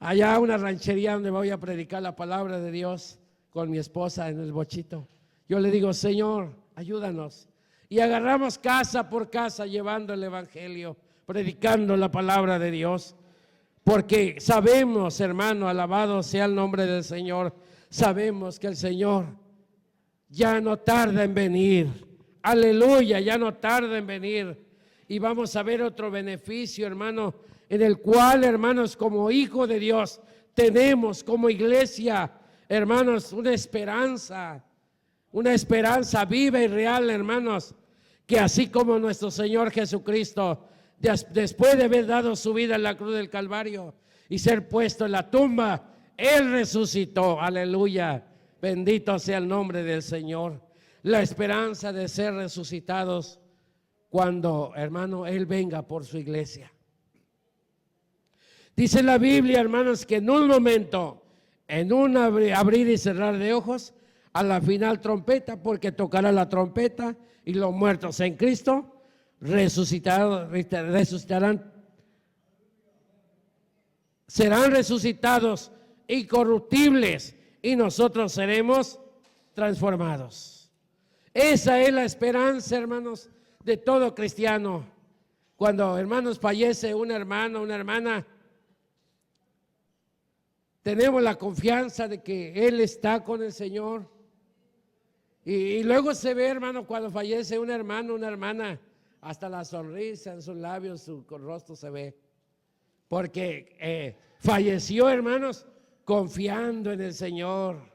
Allá a una ranchería donde voy a predicar la palabra de Dios con mi esposa en el bochito. Yo le digo, Señor, ayúdanos. Y agarramos casa por casa llevando el evangelio, predicando la palabra de Dios. Porque sabemos, hermano, alabado sea el nombre del Señor, sabemos que el Señor ya no tarda en venir. Aleluya, ya no tarda en venir. Y vamos a ver otro beneficio, hermano, en el cual, hermanos, como hijo de Dios, tenemos como iglesia, hermanos, una esperanza viva y real, hermanos, que así como nuestro Señor Jesucristo, después de haber dado su vida en la cruz del Calvario y ser puesto en la tumba, Él resucitó, aleluya, bendito sea el nombre del Señor. La esperanza de ser resucitados cuando, hermano, Él venga por su iglesia. Dice la Biblia, hermanos, que en un momento, en un abrir y cerrar de ojos, a la final trompeta, porque tocará la trompeta y los muertos en Cristo resucitarán, serán resucitados incorruptibles y nosotros seremos transformados. Esa es la esperanza, hermanos, de todo cristiano. Cuando, hermanos, fallece un hermano, una hermana, tenemos la confianza de que Él está con el Señor. Y luego se ve, hermano, cuando fallece un hermano, una hermana, hasta la sonrisa en sus labios, su rostro se ve. Porque falleció, hermanos, confiando en el Señor.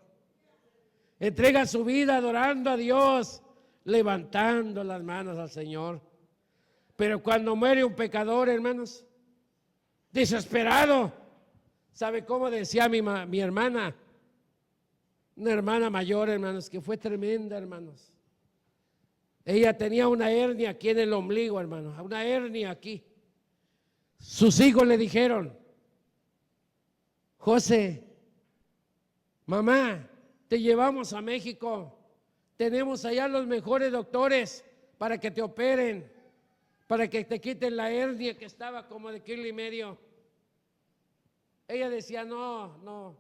Entrega su vida adorando a Dios, levantando las manos al Señor. Pero cuando muere un pecador, hermanos, desesperado, ¿sabe cómo decía mi hermana? Una hermana mayor, hermanos, que fue tremenda, hermanos. Ella tenía una hernia aquí en el ombligo, hermanos, una hernia aquí. Sus hijos le dijeron, José, mamá, te llevamos a México. Tenemos allá los mejores doctores para que te operen, para que te quiten la hernia que estaba como de 1,5 kilos. Ella decía, no,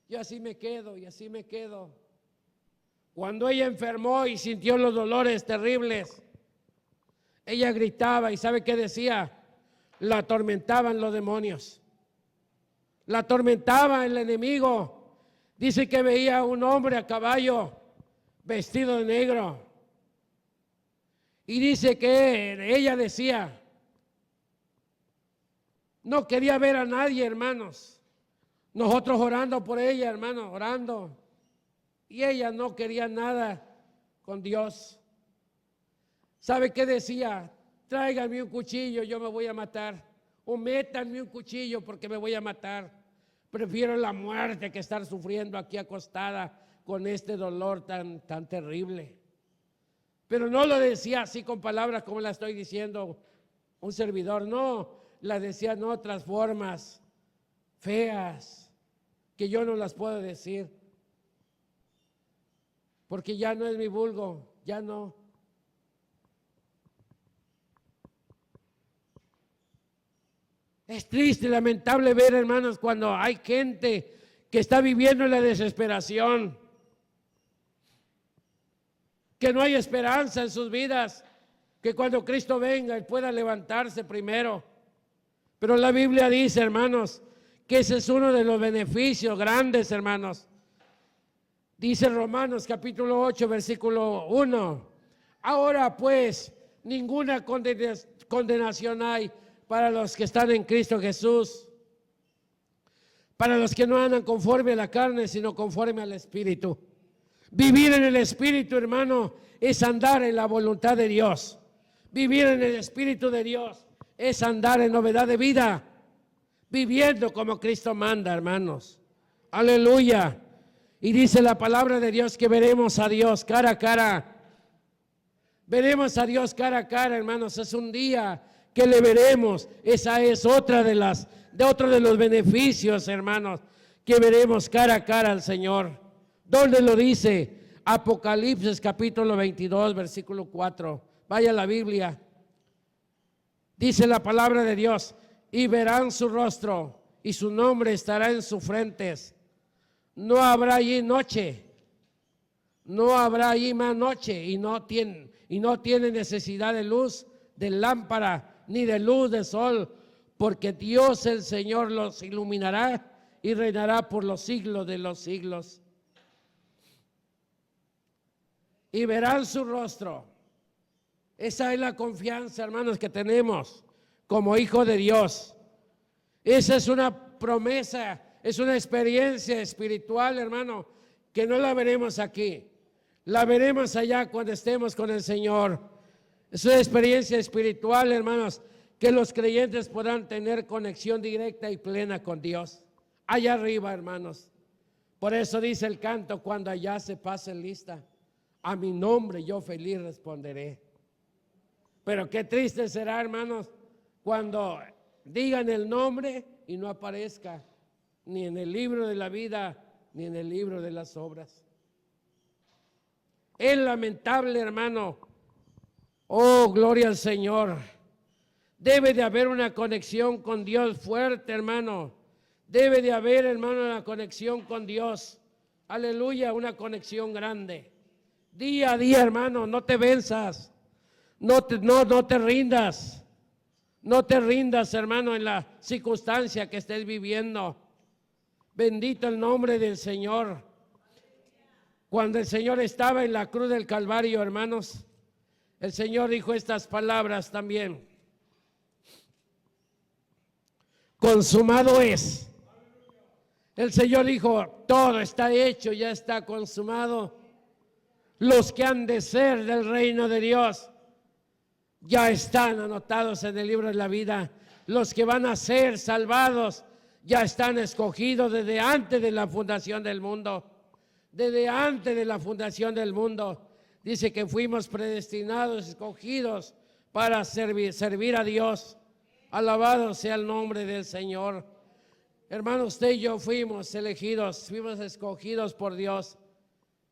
yo así me quedo y así me quedo. Cuando ella enfermó y sintió los dolores terribles, ella gritaba y ¿sabe qué decía? La atormentaban los demonios, la atormentaba el enemigo. Dice que veía a un hombre a caballo vestido de negro y dice que ella decía, no quería ver a nadie, hermanos. Nosotros orando por ella, hermanos, orando. Y ella no quería nada con Dios. ¿Sabe qué decía? Tráiganme un cuchillo, yo me voy a matar. O métanme un cuchillo porque me voy a matar. Prefiero la muerte que estar sufriendo aquí acostada con este dolor tan terrible. Pero no lo decía así con palabras como la estoy diciendo un servidor, no. La decía en otras formas feas que yo no las puedo decir. Porque ya no es mi vulgo, ya no. Es triste, lamentable ver, hermanos, cuando hay gente que está viviendo en la desesperación, que no hay esperanza en sus vidas, que cuando Cristo venga Él pueda levantarse primero. Pero la Biblia dice, hermanos, que ese es uno de los beneficios grandes, hermanos. Dice Romanos capítulo 8, versículo 1. Ahora pues, ninguna condenación hay para los que están en Cristo Jesús, para los que no andan conforme a la carne, sino conforme al Espíritu. Vivir en el Espíritu, hermano, es andar en la voluntad de Dios. Vivir en el Espíritu de Dios es andar en novedad de vida, viviendo como Cristo manda, hermanos. Aleluya. Y dice la palabra de Dios que veremos a Dios cara a cara. Veremos a Dios cara a cara, hermanos. Es un día que le veremos. Esa es otro de los beneficios, hermanos, que veremos cara a cara al Señor. ¿Dónde lo dice? Apocalipsis capítulo 22, versículo 4. Vaya a la Biblia. Dice la palabra de Dios: y verán su rostro y su nombre estará en sus frentes. No habrá allí noche, no habrá allí más noche, y no tiene necesidad de luz de lámpara ni de luz de sol, porque Dios el Señor los iluminará y reinará por los siglos de los siglos. Y verán su rostro. Esa es la confianza, hermanos, que tenemos como hijos de Dios. Esa es una promesa, es una experiencia espiritual, hermano, que no la veremos aquí. La veremos allá cuando estemos con el Señor. Es una experiencia espiritual, hermanos, que los creyentes podrán tener conexión directa y plena con Dios. Allá arriba, hermanos. Por eso dice el canto: cuando allá se pase lista, a mi nombre yo feliz responderé. Pero qué triste será, hermanos, cuando digan el nombre y no aparezca ni en el libro de la vida ni en el libro de las obras. Es lamentable, hermano. Oh, gloria al Señor. Debe de haber una conexión con Dios fuerte, hermano. Debe de haber, hermano, una conexión con Dios. Aleluya, una conexión grande. Día a día, hermano, no te venzas. No te rindas. No te rindas, hermano, en la circunstancia que estés viviendo. Bendito el nombre del Señor. Cuando el Señor estaba en la cruz del Calvario, hermanos, el Señor dijo estas palabras también: consumado es. El Señor dijo: todo está hecho, ya está consumado. Los que han de ser del reino de Dios ya están anotados en el libro de la vida. Los que van a ser salvados ya están escogidos desde antes de la fundación del mundo. Desde antes de la fundación del mundo. Dice que fuimos predestinados, escogidos para servir a Dios. Alabado sea el nombre del Señor. Hermano, usted y yo fuimos elegidos, fuimos escogidos por Dios.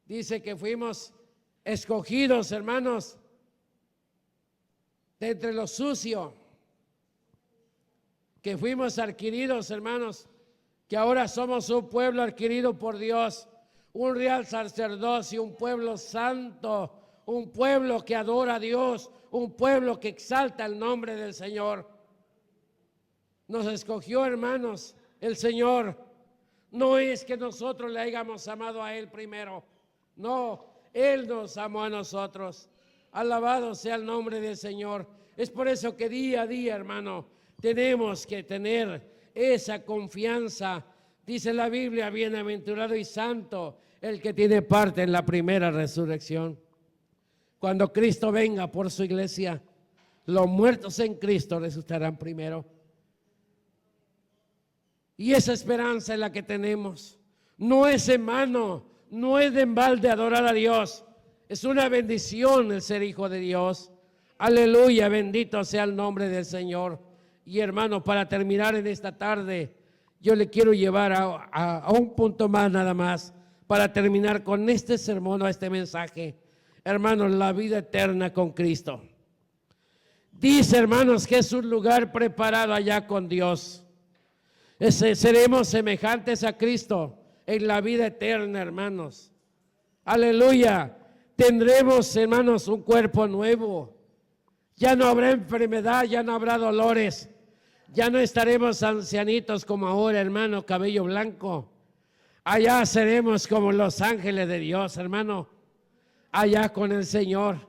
Dice que fuimos escogidos, hermanos, de entre lo sucio, que fuimos adquiridos, hermanos, que ahora somos un pueblo adquirido por Dios, un real sacerdocio, un pueblo santo, un pueblo que adora a Dios, un pueblo que exalta el nombre del Señor. Nos escogió, hermanos, el Señor. No es que nosotros le hayamos amado a Él primero, no, Él nos amó a nosotros. Alabado sea el nombre del Señor. Es por eso que día a día, hermano, tenemos que tener esa confianza. Dice la Biblia: bienaventurado y santo el que tiene parte en la primera resurrección. Cuando Cristo venga por su iglesia, los muertos en Cristo resucitarán primero. Y esa esperanza es la que tenemos. No es en vano, no es de en balde adorar a Dios. Es una bendición el ser hijo de Dios. Aleluya, bendito sea el nombre del Señor. Y hermano, para terminar en esta tarde, yo le quiero llevar a un punto más nada más, para terminar con este sermón o este mensaje. Hermanos, la vida eterna con Cristo. Dice, hermanos, que es un lugar preparado allá con Dios. Seremos semejantes a Cristo en la vida eterna, hermanos. Aleluya. Tendremos, hermanos, un cuerpo nuevo. Ya no habrá enfermedad, ya no habrá dolores. Ya no estaremos ancianitos como ahora, hermano, cabello blanco. Allá seremos como los ángeles de Dios, hermano. Allá con el Señor.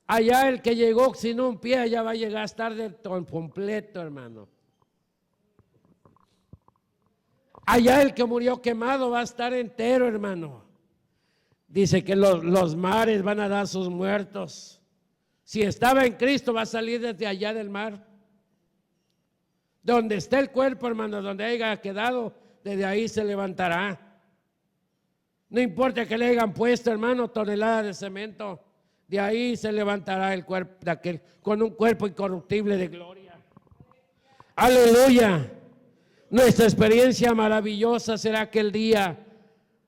Allá el que llegó sin un pie, allá va a llegar a estar de todo completo, hermano. Allá el que murió quemado va a estar entero, hermano. Dice que los mares van a dar sus muertos. Si estaba en Cristo, va a salir desde allá del mar. Donde esté el cuerpo, hermano, donde haya quedado, desde ahí se levantará. No importa que le hayan puesto, hermano, toneladas de cemento, de ahí se levantará el cuerpo de aquel, con un cuerpo incorruptible de gloria. Aleluya. Nuestra experiencia maravillosa será aquel día,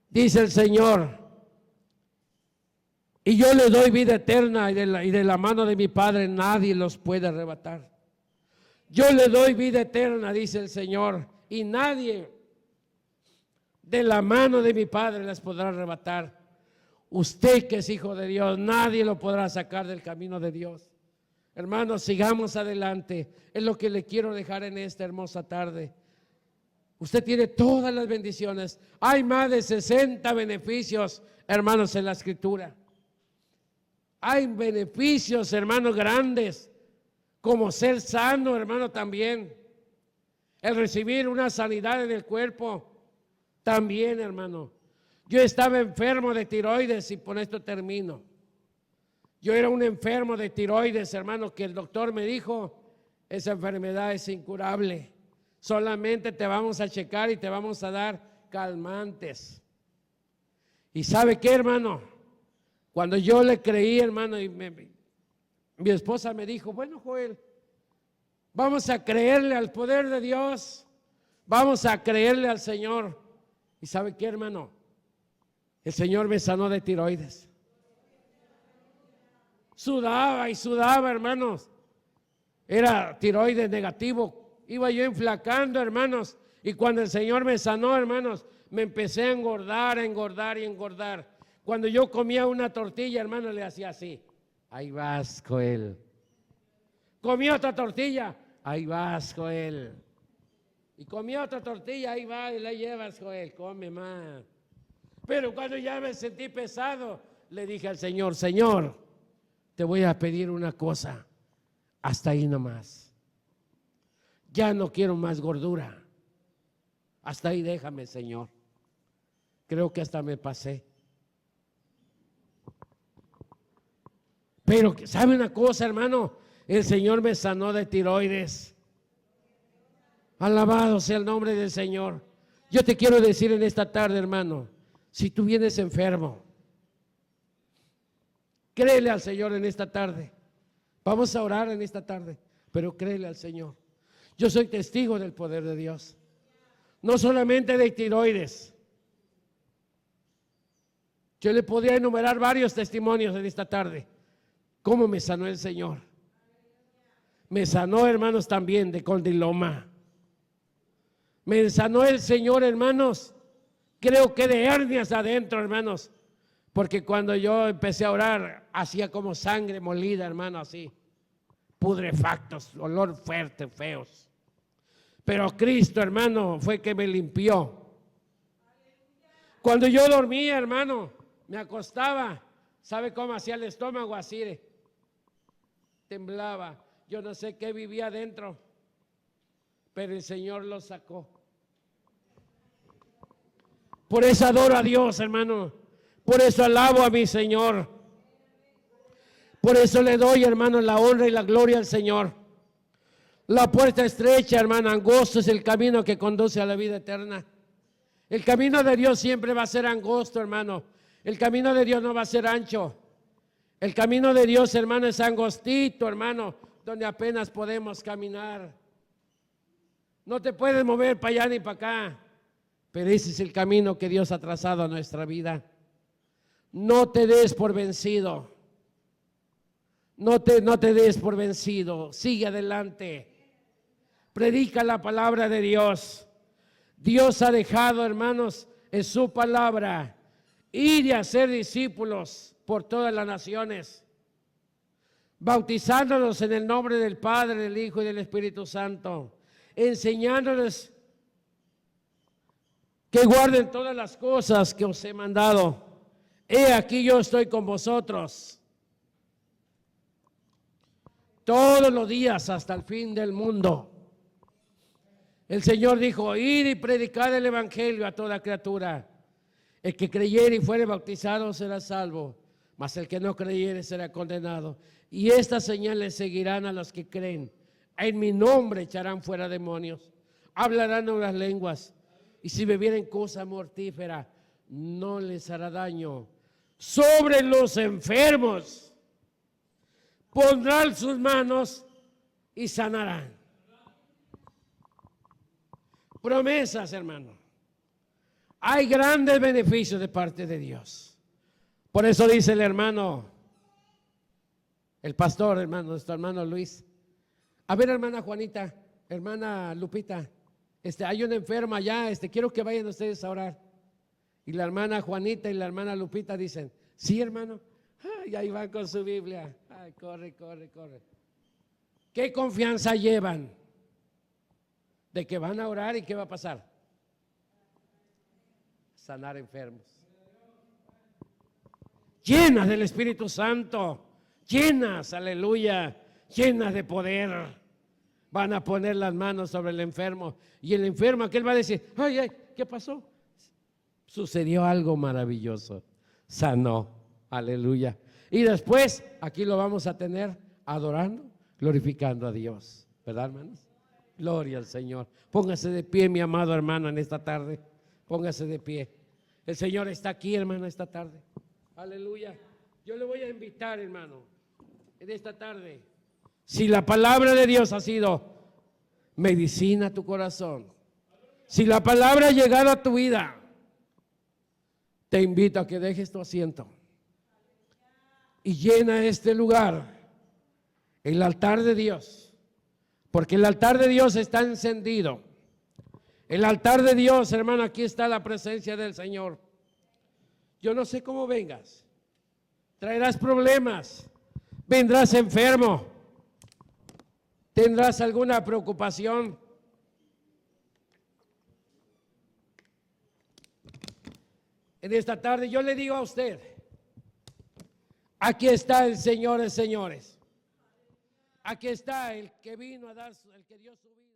dice el Señor. Y yo le doy vida eterna y de la mano de mi Padre nadie los puede arrebatar. Yo le doy vida eterna, dice el Señor, y nadie de la mano de mi Padre les podrá arrebatar. Usted que es hijo de Dios, nadie lo podrá sacar del camino de Dios. Hermanos, sigamos adelante. Es lo que le quiero dejar en esta hermosa tarde. Usted tiene todas las bendiciones. Hay más de 60 beneficios, hermanos, en la Escritura. Hay beneficios, hermanos, grandes, como ser sano, hermano, también. El recibir una sanidad en el cuerpo, también, hermano. Yo estaba enfermo de tiroides y con esto termino. Yo era un enfermo de tiroides, hermano, que el doctor me dijo, esa enfermedad es incurable. Solamente te vamos a checar y te vamos a dar calmantes. ¿Y sabe qué, hermano? Cuando yo le creí, hermano, y mi esposa me dijo, bueno, Joel, vamos a creerle al poder de Dios, vamos a creerle al Señor. ¿Y sabe qué, hermano? El Señor me sanó de tiroides. Sudaba y sudaba, hermanos. Era tiroides negativo. Iba yo enflacando, hermanos. Y cuando el Señor me sanó, hermanos, me empecé a engordar, a engordar y a engordar. Cuando yo comía una tortilla, hermano, le hacía así. Ahí vas, Joel. Comía otra tortilla. Ahí vas, Joel. Y comía otra tortilla. Ahí va y la llevas, Joel. Come más. Pero cuando ya me sentí pesado, le dije al Señor, Señor, te voy a pedir una cosa. Hasta ahí nomás. Ya no quiero más gordura. Hasta ahí déjame, Señor. Creo que hasta me pasé. Pero, ¿sabe una cosa, hermano? El Señor me sanó de tiroides. Alabado sea el nombre del Señor. Yo te quiero decir en esta tarde, hermano, si tú vienes enfermo, créele al Señor en esta tarde. Vamos a orar en esta tarde, pero créele al Señor. Yo soy testigo del poder de Dios. No solamente de tiroides. Yo le podría enumerar varios testimonios en esta tarde. ¿Cómo me sanó el Señor? Me sanó, hermanos, también de condiloma. Me sanó el Señor, hermanos, creo que de hernias adentro, hermanos. Porque cuando yo empecé a orar, hacía como sangre molida, hermano, así. Putrefactos, olor fuerte, feos. Pero Cristo, hermano, fue que me limpió. Cuando yo dormía, hermano, me acostaba. ¿Sabe cómo hacía el estómago? Así, temblaba. Yo no sé qué vivía adentro, pero el Señor lo sacó. Por eso adoro a Dios, hermano. Por eso alabo a mi Señor. Por eso le doy, hermano, la honra y la gloria al Señor. La puerta estrecha, hermano, angosto es el camino que conduce a la vida eterna. El camino de Dios siempre va a ser angosto, hermano. El camino de Dios no va a ser ancho. El camino de Dios, hermano, es angostito, hermano, donde apenas podemos caminar. No te puedes mover para allá ni para acá. Pero ese es el camino que Dios ha trazado a nuestra vida. No te des por vencido. No te des por vencido. Sigue adelante. Predica la palabra de Dios. Dios ha dejado, hermanos, en su palabra, ir y hacer discípulos por todas las naciones. bautizándolos en el nombre del Padre, del Hijo y del Espíritu Santo, enseñándoles que guarden todas las cosas que os he mandado. He aquí yo estoy con vosotros todos los días hasta el fin del mundo. El Señor dijo: id y predicad el evangelio a toda criatura. El que creyere y fuere bautizado será salvo, mas el que no creyere será condenado. Y estas señales seguirán a los que creen. En mi nombre echarán fuera demonios, hablarán nuevas lenguas, y si bebieren cosa mortífera no les hará daño. Sobre los enfermos pondrán sus manos y sanarán. Promesas, hermano. Hay grandes beneficios de parte de Dios. Por eso dice el hermano, el pastor, hermano, nuestro hermano Luis: a ver, hermana Juanita, hermana Lupita, hay una enferma allá, quiero que vayan ustedes a orar. Y la hermana Juanita y la hermana Lupita dicen: sí, hermano. Y ahí van con su Biblia. Ay, corre, corre, corre. ¿Qué confianza llevan de que van a orar y qué va a pasar? Sanar enfermos. Llenas del Espíritu Santo, llenas, aleluya, llenas de poder. Van a poner las manos sobre el enfermo y el enfermo, aquel va a decir: ay, ay, ¿qué pasó? Sucedió algo maravilloso, sanó, aleluya. Y después aquí lo vamos a tener adorando, glorificando a Dios, ¿verdad, hermanos? Gloria al Señor. Póngase de pie, mi amado hermano, en esta tarde. Póngase de pie. El Señor está aquí, hermano, esta tarde. Aleluya. Yo le voy a invitar, hermano, en esta tarde. Si la palabra de Dios ha sido medicina a tu corazón, si la palabra ha llegado a tu vida, te invito a que dejes tu asiento y llena este lugar, el altar de Dios, porque el altar de Dios está encendido. El altar de Dios, hermano, aquí está la presencia del Señor. Yo no sé cómo vengas, traerás problemas, vendrás enfermo, tendrás alguna preocupación. En esta tarde yo le digo a usted: aquí está el Señor de señores. Aquí está el que vino a dar, el que dio su vida.